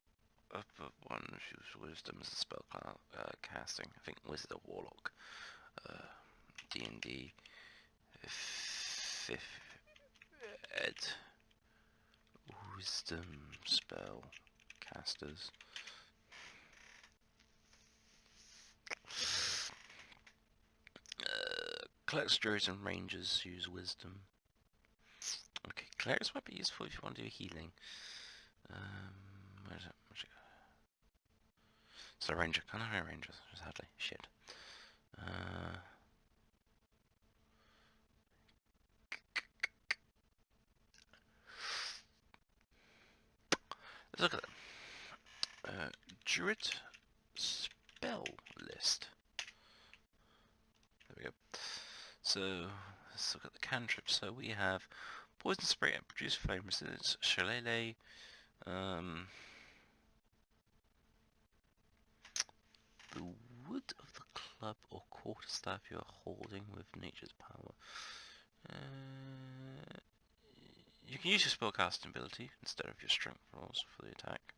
A: upper one use wisdom as a spell casting. I think Wizard or Warlock. D&D 5th ed. Wisdom spell casters. Clerics, druids, and rangers use wisdom. Okay, clerics might be useful if you want to do healing. Where's it? So ranger, can't have any rangers, sadly. Shit. Let's look at them. Druid spell list. There we go. So let's look at the cantrips. So we have poison spray and produce flame resistance, shillelagh, the wood of the club or quarterstaff you are holding with nature's power. You can use your spellcasting ability instead of your strength rolls for the attack.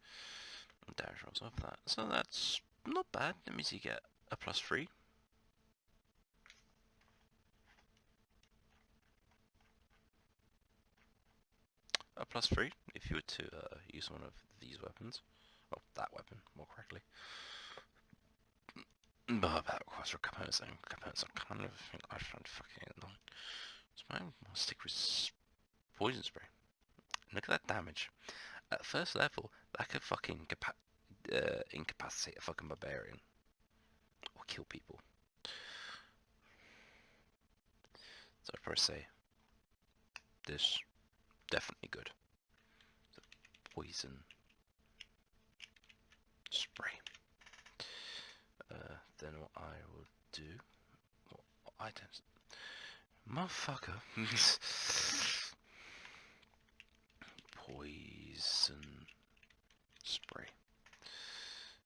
A: And dash rolls off that. So that's not bad. That means you get a +3. A +3 if you were to use one of these weapons. Well, that weapon, more correctly. But that requires for components, and components are kind of I find fucking annoying. So I'll stick with poison spray. Look at that damage. At first level, that could fucking incapacitate a fucking barbarian. Or kill people. So I'd probably say this definitely good. So poison spray. Then what I will do, what items? Motherfucker. Poison spray.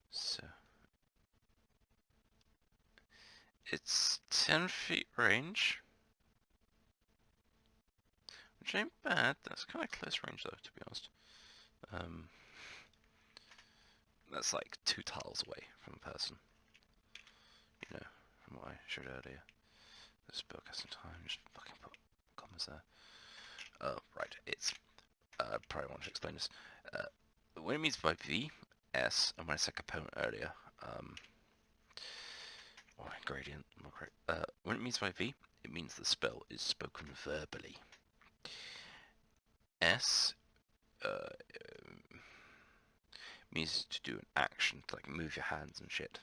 A: So it's 10 feet range, which ain't bad. That's kind of close range though, to be honest. That's like 2 tiles away from a person. You know, from what I showed earlier. The spellcasting time, just fucking put commas there. Oh, right, it's, I probably want to explain this. What it means by V, S, and when I said component earlier, or gradient, more correct, when it means by V, it means the spell is spoken verbally. S, means to do an action, to like move your hands and shit.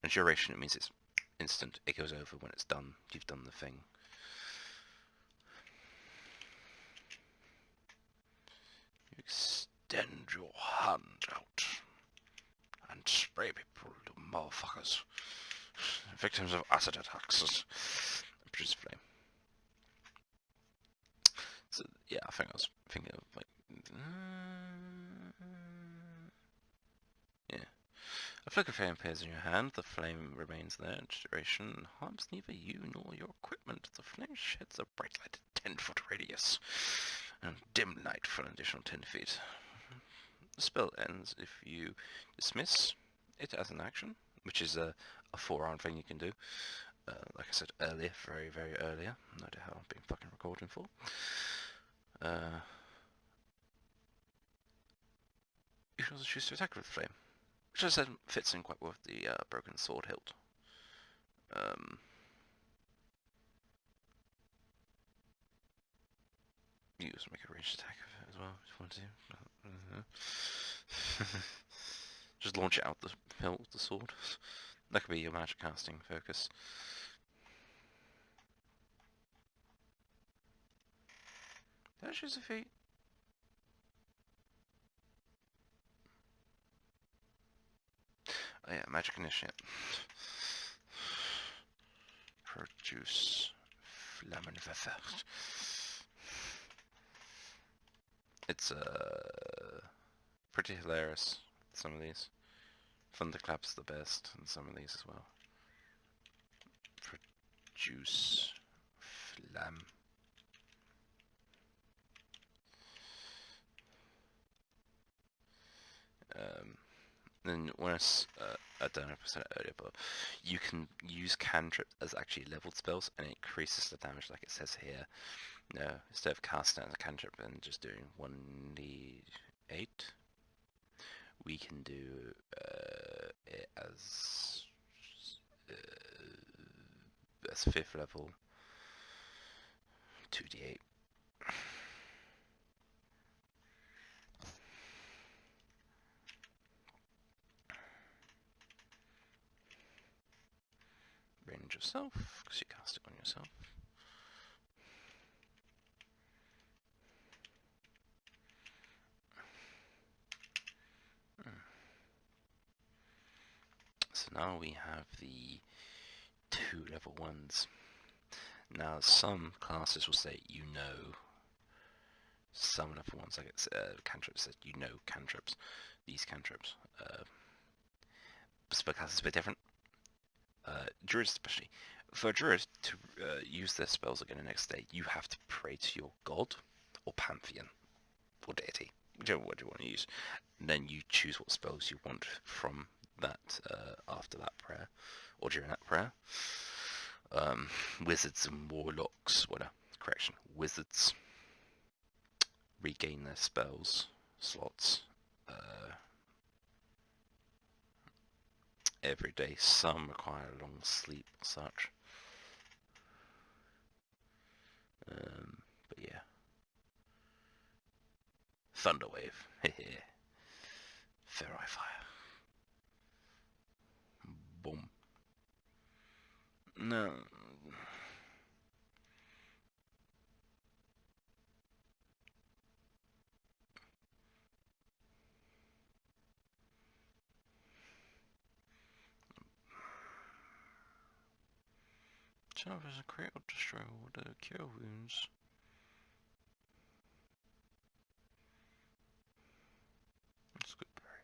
A: And duration, it means it's instant, it goes over when it's done, you've done the thing. You extend your hand out and spray people, you motherfuckers. Victims of acid attacks. Produce flame. So yeah, I think I was thinking of like, yeah. A flicker of flame appears in your hand. The flame remains there in duration and harms neither you nor your equipment. The flame sheds a bright light at 10-foot radius and dim light for an additional 10 feet. The spell ends if you dismiss it as an action, which is a 4-round thing you can do. Like I said earlier, very, very earlier. No idea how I've been fucking recording for. You can also choose to attack with the flame, which as I said fits in quite well with the broken sword hilt. You also make a ranged attack with it as well, if you want to. Just launch it out the hilt with the sword. That could be your magic casting focus. Did I choose a feat? Oh yeah, magic initiate. Produce Flammenwerfer. It's pretty hilarious, some of these. Thunderclap's the best, and some of these as well. Juice. Flam. Then when I don't know if I said it earlier, but you can use cantrip as actually leveled spells, and it increases the damage like it says here. No, instead of casting as a cantrip and just doing 1d8, we can do it as 5th level 2d8. Range yourself, because you cast it on yourself. So now we have the 2 level 1s. Now some classes will say some level 1s, like it's cantrips, says cantrips, these cantrips. Spellcasters is a bit different. Druids especially. For a druid to use their spells again the next day, you have to pray to your god or pantheon or deity, whichever word you want to use. And then you choose what spells you want from that after that prayer or during that prayer. Wizards and warlocks, wizards regain their spells slots every day. Some require long sleep and such. But yeah. Thunderwave. Ferai fire. Boom. No. Charge as a crit or destroy all the cure wounds. That's good, Barry.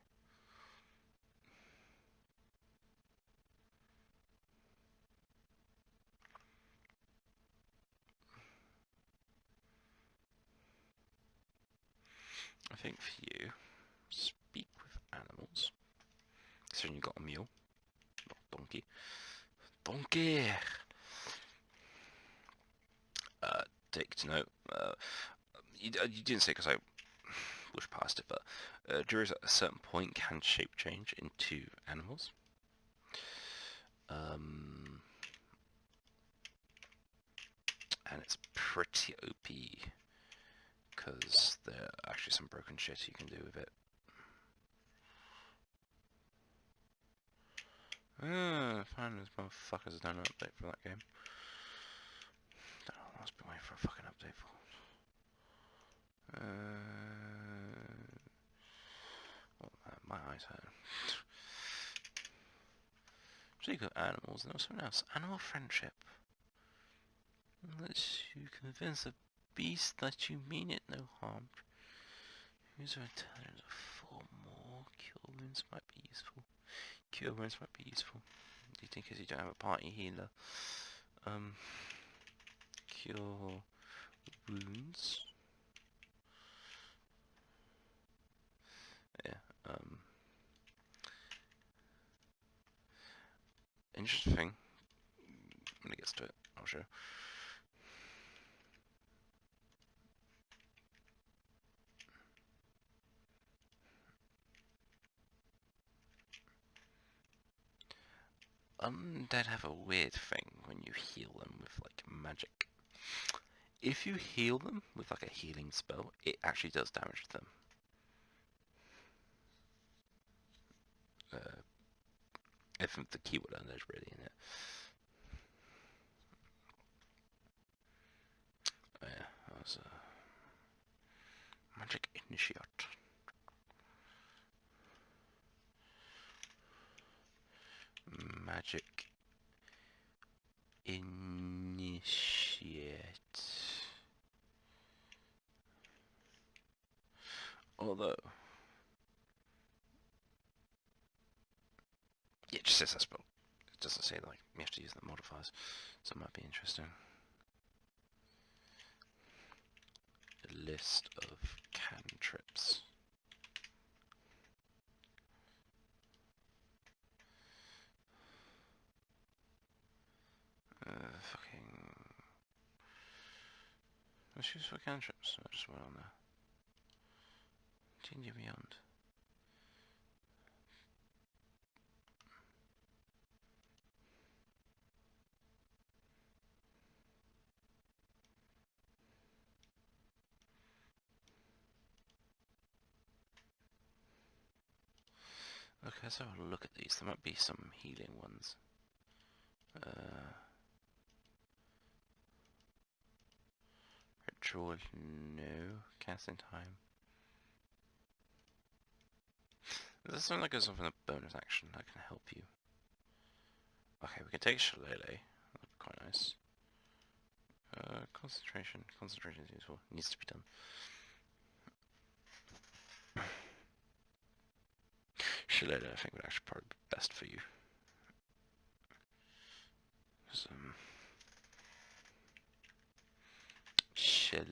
A: I think for you, speak with animals. So you got a mule, not donkey. Donkey. Take to note. You didn't say because I pushed past it, but druids at a certain point can shape change into animals. And it's pretty OP because there are actually some broken shit you can do with it. Finally, those motherfuckers done an update for that game. Don't know what I've been waiting for a fucking update for. My eyes hurt. Speak of animals, and there was something else. Animal friendship. Unless you convince a beast that you mean it no harm. Use a intelligence of 4 more. Cure wounds might be useful. Cure wounds might be useful. Do you think because you don't have a party healer? Cure wounds. Yeah. Interesting thing. When it gets to it, I'll show. Undead have a weird thing when you heal them with like magic. If you heal them with like a healing spell, it actually does damage to them. If the keyword undead really in it. Oh yeah, that was magic initiate. Magic initiate. Although, yeah, it just says that spell. It doesn't say like you have to use the modifiers, so it might be interesting. A list of cantrips. Fucking. Let's use for cantrips. I just went on there. D&D Beyond. Okay, let's have a look at these. There might be some healing ones. Ritual, no. Casting time. There's something that goes off in a bonus action that can help you. Okay, we can take Shillelagh. That'd be quite nice. Concentration. Concentration is useful. Needs to be done. Shillelagh, I think, would actually probably be best for you. Shillelagh.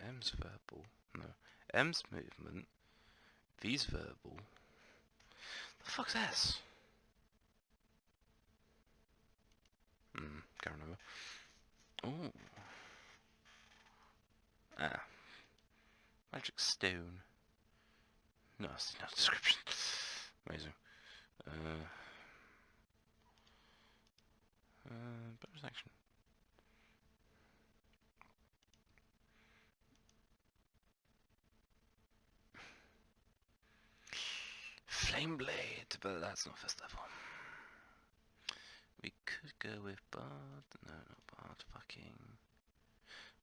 A: M's verbal. No. M's movement. V's verbal. The fuck's S? Can't remember. Ooh. Ah. Magic stone. No, it's not a description. Amazing. Bonus action. Flame Blade, but that's not first level. We could go with Bard. No, not Bard. Fucking.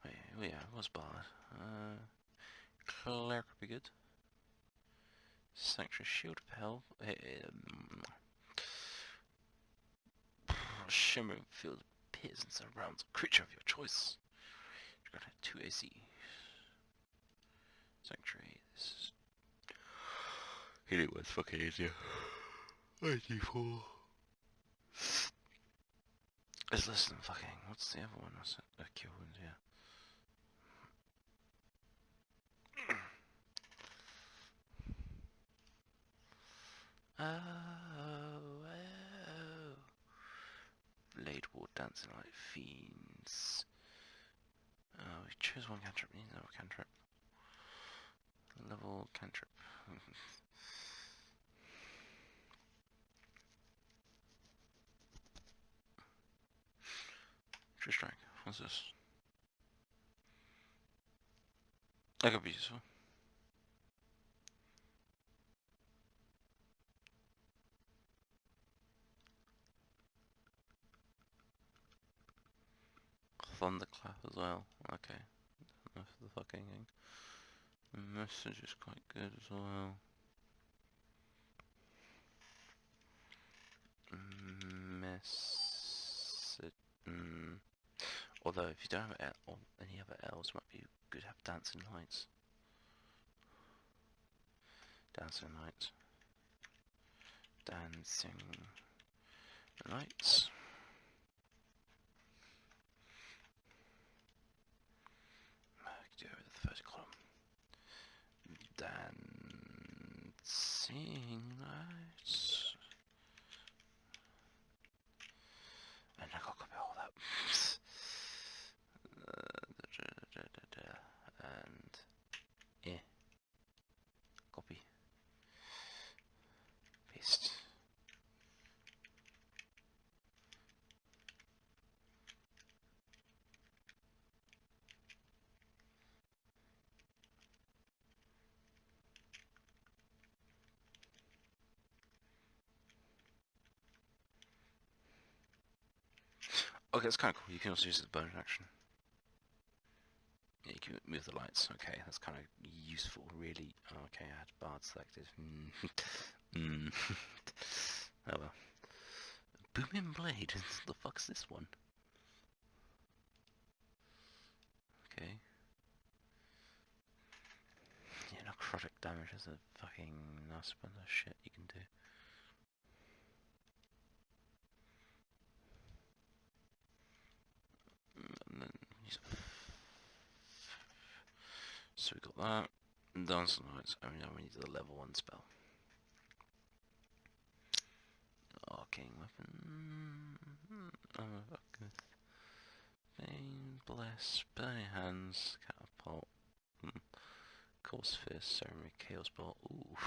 A: Wait, oh yeah, it was Bard. Cleric would be good. Sanctuary Shield of Hell. Shimmering field appears and surrounds a creature of your choice. You've got a 2 AC. Sanctuary. This is. Healing was fucking easier. 84. It's less than fucking. What's the other one? Was it a cure wound? Yeah. Oh. Blade War dancing like fiends. We choose one cantrip. We need another cantrip. Level cantrip. True Strike. What's this? That could be useful. Thunderclap as well. Okay. Enough of the fucking thing. Message is quite good as well. Although if you don't have any other L's, it might be good to have Dancing Lights. Dancing Lights. Dancing Lights. I could do it with the first column. Dancing Lights. And I got to copy all that. Okay, that's kind of cool. You can also use it as a bonus action. Yeah, you can move the lights. Okay, that's kind of useful, really. Oh, okay, I had Bard selected. Oh well. Booming Blade. The fuck's this one? Okay. Yeah, necrotic damage is a fucking nice bunch of shit you can do. And then use so we got that. Dance Lights. I mean, now we need the level 1 spell. Arcane Weapon. Oh, good. Bane, Bless, Burning Hands, Catapult, Course Fist, Ceremony, Chaos Bolt.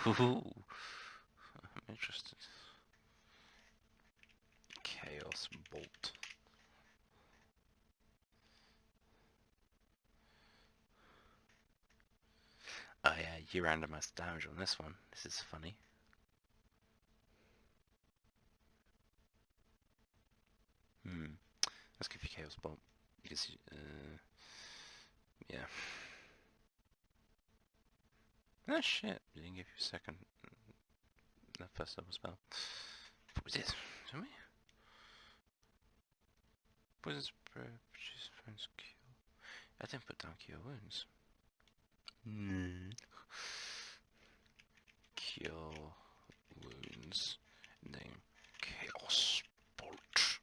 A: Ooh, I'm interested. Chaos Bolt. Oh yeah, you randomize the damage on this one. This is funny. Let's give you Chaos Bolt. You can see, yeah. Oh shit, you didn't give you a second. That first level spell. What was this? Tell me. Poison spray, produce friends cure. I didn't put down cure wounds. Cure wounds. Name Chaos Bolt.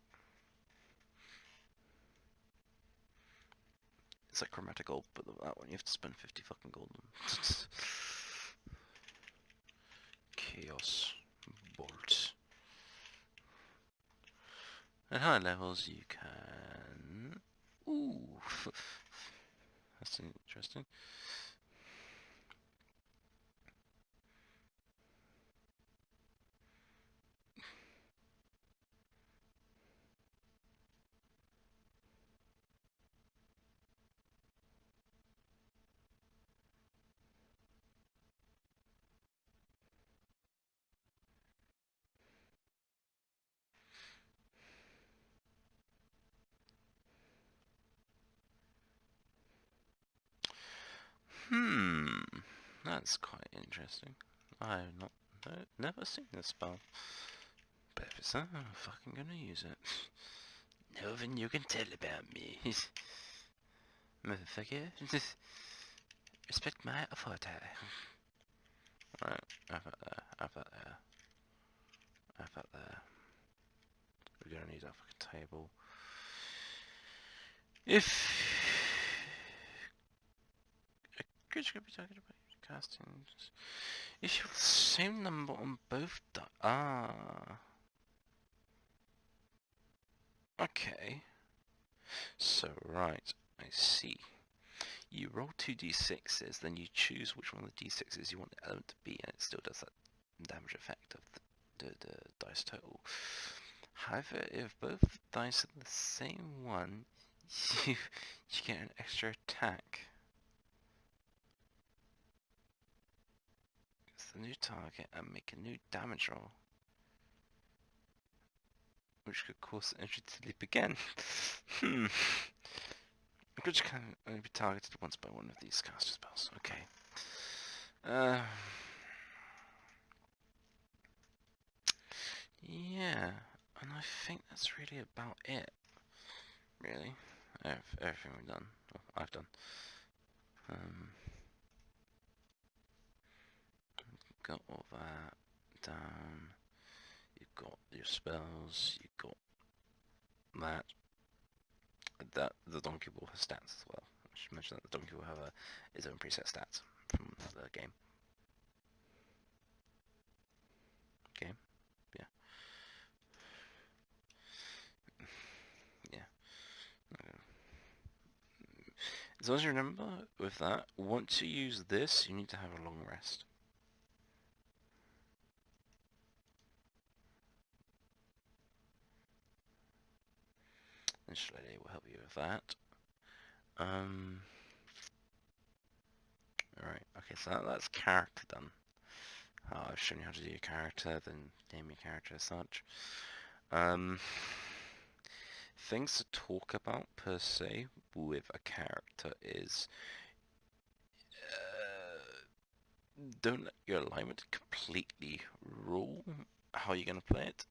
A: It's like chromatic gold, but that one you have to spend 50 fucking gold on. Chaos Bolt. At higher levels you can... Ooh! That's interesting. That's quite interesting. I've never seen this spell. But if it's that, I'm fucking gonna use it. Nothing you can tell about me. Motherfucker. Respect my authority. Right, have that there, have that there. Have that there. We're gonna need that fucking table. If a creature could be targeted by casting, if you have the same number on both okay. So right, I see. You roll 2d6s, then you choose which one of the d6s you want the element to be, and it still does that damage effect of the dice total. However, if both dice are the same one, you get an extra attack. It's the new target and make a new damage roll, which could cause the entry to leap again. Which can only be targeted once by one of these caster spells. Okay. Yeah, and I think that's really about it. Really, everything we've done, well, I've done. Got all that down. You've got your spells. You've got that. The donkey will have stats as well. I should mention that the donkey will have his own preset stats from the game. Game, yeah, yeah. As long as you remember with that, once you use this, you need to have a long rest. And Shredder will help you with that. Alright, okay, so that's character done. I've shown you how to do your character, then name your character as such. things to talk about per se with a character is don't let your alignment completely rule how you're going to play it.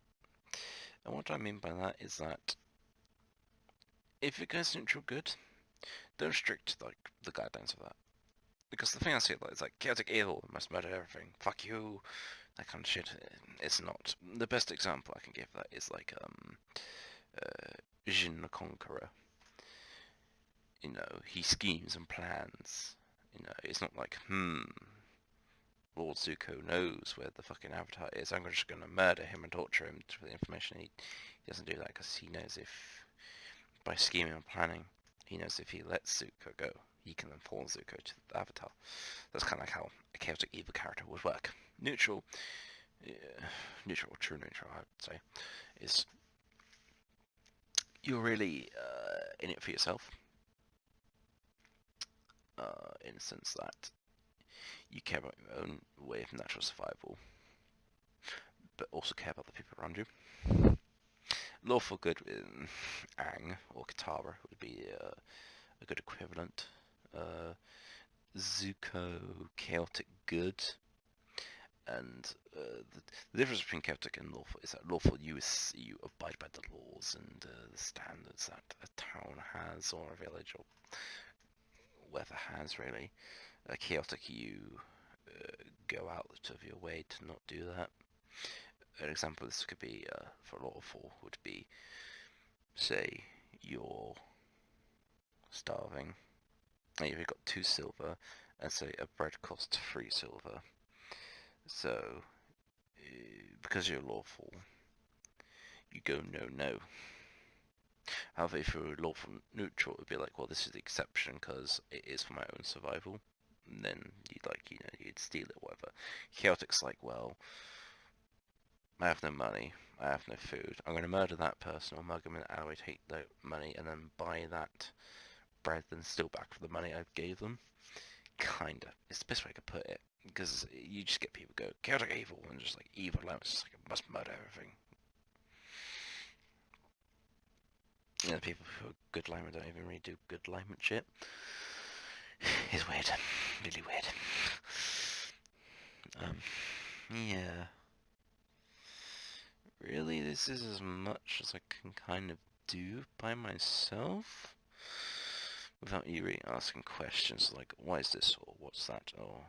A: And what I mean by that is that if it goes neutral good, don't restrict like the guidelines of that. Because the thing I see is like chaotic evil must murder everything. Fuck you. That kind of shit. It's not. The best example I can give that is like Jin the Conqueror. You know, he schemes and plans. You know, it's not like Lord Zuko knows where the fucking Avatar is. I'm just gonna murder him and torture him for the information. He doesn't do that because he knows if by scheming and planning, he knows if he lets Zuko go, he can then follow Zuko to the Avatar. That's kind of like how a chaotic evil character would work. Neutral, neutral, true neutral, I would say, is you're really in it for yourself. In the sense that you care about your own way of natural survival, but also care about the people around you. Lawful good in Aang or Katara would be a good equivalent. Zuko, chaotic good. And the difference between chaotic and lawful is that lawful you abide by the laws and the standards that a town has or a village or whatever has really. Chaotic you go out of your way to not do that. An example of this could be for lawful would be, say you're starving and you've got 2 silver and say a bread costs 3 silver. So because you're lawful, you go no. However, if you're lawful neutral, it would be like, well, this is the exception because it is for my own survival. And then you'd like, you'd steal it, whatever. Chaotic's like, well, I have no money, I have no food. I'm going to murder that person or mug them in an alleyway, take the money, and then buy that bread, then steal back for the money I gave them. Kinda. It's the best way I could put it. Because you just get people go, chaotic evil, and just like evil, it's just like, must murder everything. You know, people who are good linemen don't even really do good lineman shit. It's weird. Really weird. Yeah. Really, this is as much as I can kind of do by myself? Without you really asking questions like, why is this, or what's that, or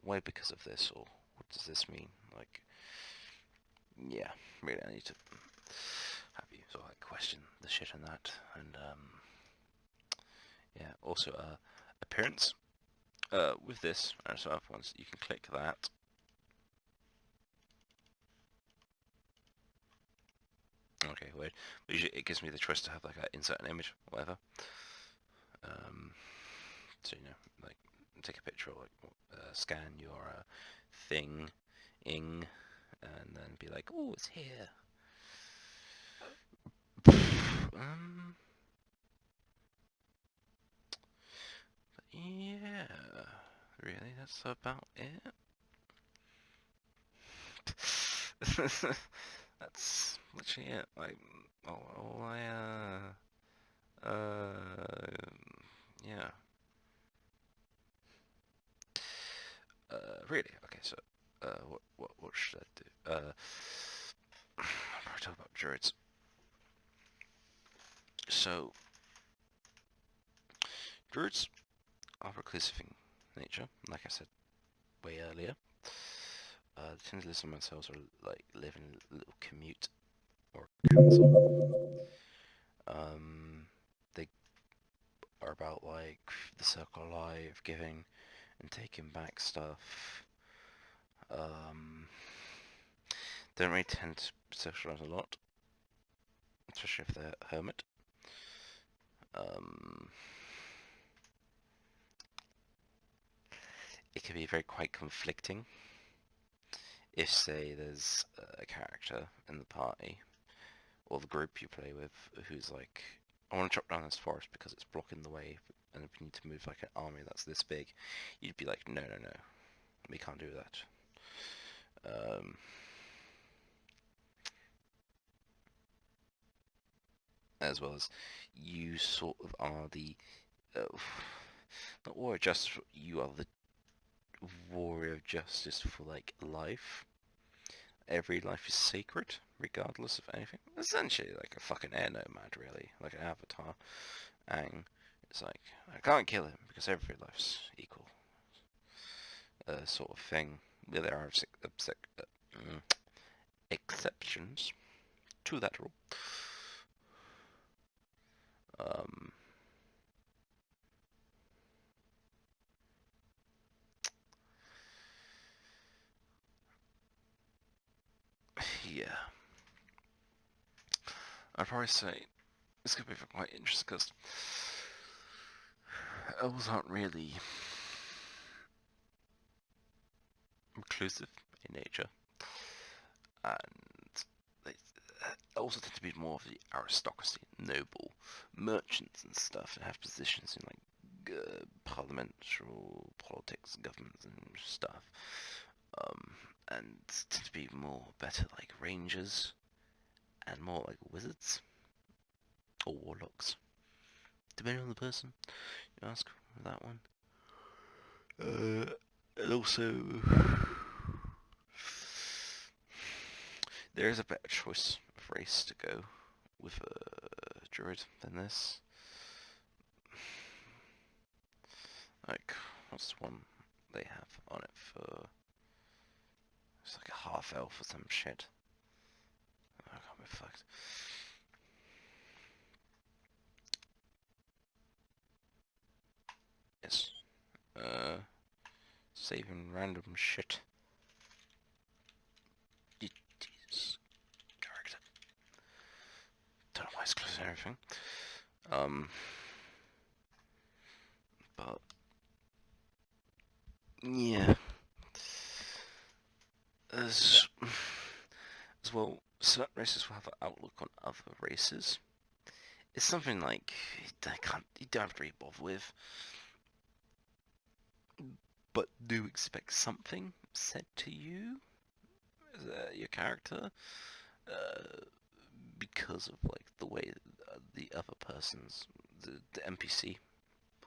A: why because of this, or what does this mean? Like, yeah, really I need to have you sort of like question the shit on that, and yeah, also appearance. With this and some other ones, you can click that. Okay, wait. But usually it gives me the choice to have like insert an image, or whatever. So like take a picture or like scan your thing, and then be like, oh, it's here. But yeah, really, that's about it. That's literally it. Like, yeah. Really? Okay, so, what should I do? I'll probably talk about druids. So, druids are reclusive in nature, like I said way earlier. They tend to live themselves or like live in a little commute or council. They are about like the circle of life, giving and taking back stuff. Don't really tend to socialize a lot, especially if they're a hermit. It can be very quite conflicting if, say, there's a character in the party or the group you play with who's like, I want to chop down this forest because it's blocking the way, and if you need to move like an army that's this big, you'd be like, no, we can't do that. as well as you sort of are the not warrior of justice. You are the warrior of justice for like life. Every life is sacred, regardless of anything. Essentially, like a fucking air nomad, really, like an avatar. And it's like I can't kill him because every life's equal, sort of thing. Yeah, there are exceptions to that rule. Um, yeah, I'd probably say it's gonna be quite interesting because elves aren't really reclusive in nature, and they also tend to be more of the aristocracy, noble, merchants and stuff, and have positions in like parliamentary politics, governments and stuff. And tend to be more better like rangers and more like wizards or warlocks, depending on the person you ask for that one. And also, there is a better choice of race to go with a druid than this. Like, what's the one they have on it for? It's like a half elf or some shit. I can't be fucked. Yes. Saving random shit. Jesus. Character. Don't know why it's closing everything. But yeah. As well, certain races will have an outlook on other races. It's something like you don't have to be bothered with, but do expect something said to you, your character, because of like the way the other person's the NPC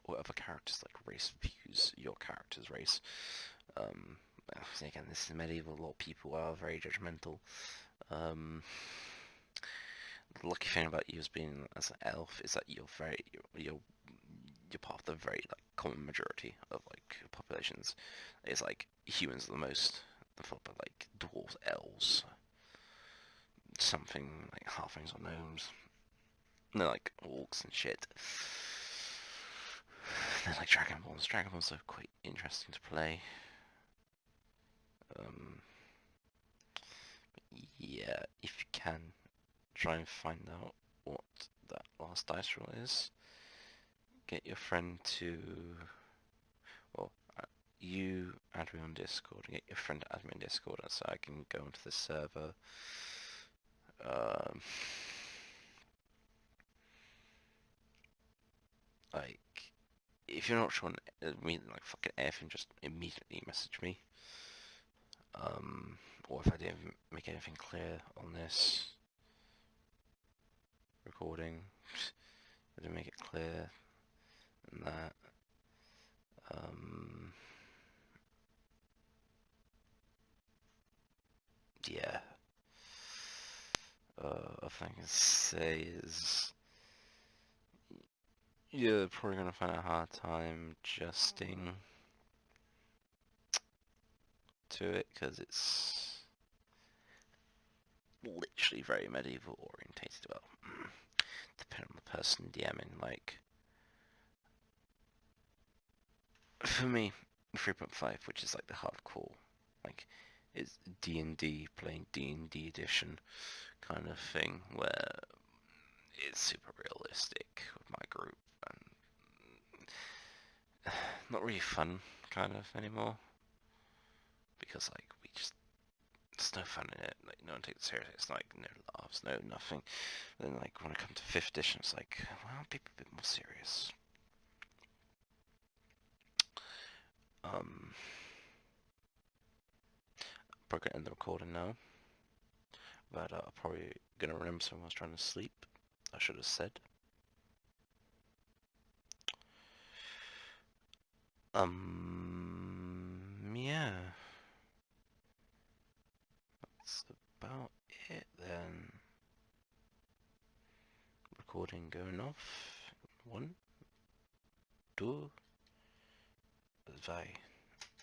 A: or other characters like race views your character's race. Again, this is medieval. A lot of people are very judgmental. The lucky thing about you as being as an elf is that you're part of the very like common majority of like populations. It's like humans are the most, followed by like dwarves, elves, something like halflings or gnomes. And they're like orcs and shit. They're like dragonborns. Dragonborns are quite interesting to play. Yeah, if you can, try and find out what that last dice roll is. Get your friend to, well, you add me on Discord and get your friend to add me on Discord so I can go into the server. Like, if you're not sure, like fucking anything, just immediately message me. Or if I didn't make anything clear on this recording, I didn't make it clear and that. Yeah. Other thing I can say is you're probably gonna find a hard time adjusting to it because it's literally very medieval orientated. Well, depending on the person DMing. Like, for me, 3.5, which is like the hardcore, like, is D&D playing D&D edition kind of thing where it's super realistic with my group and not really fun kind of anymore because like there's no fun in it. Like no one takes it seriously. It's like no laughs, no nothing. Then like when I come to 5th edition, it's like well, people a bit more serious. Probably gonna end the recording now, but I'm probably gonna remember someone was trying to sleep. I should have said. Yeah. That's about it then. Recording going off. 1, 2, 3.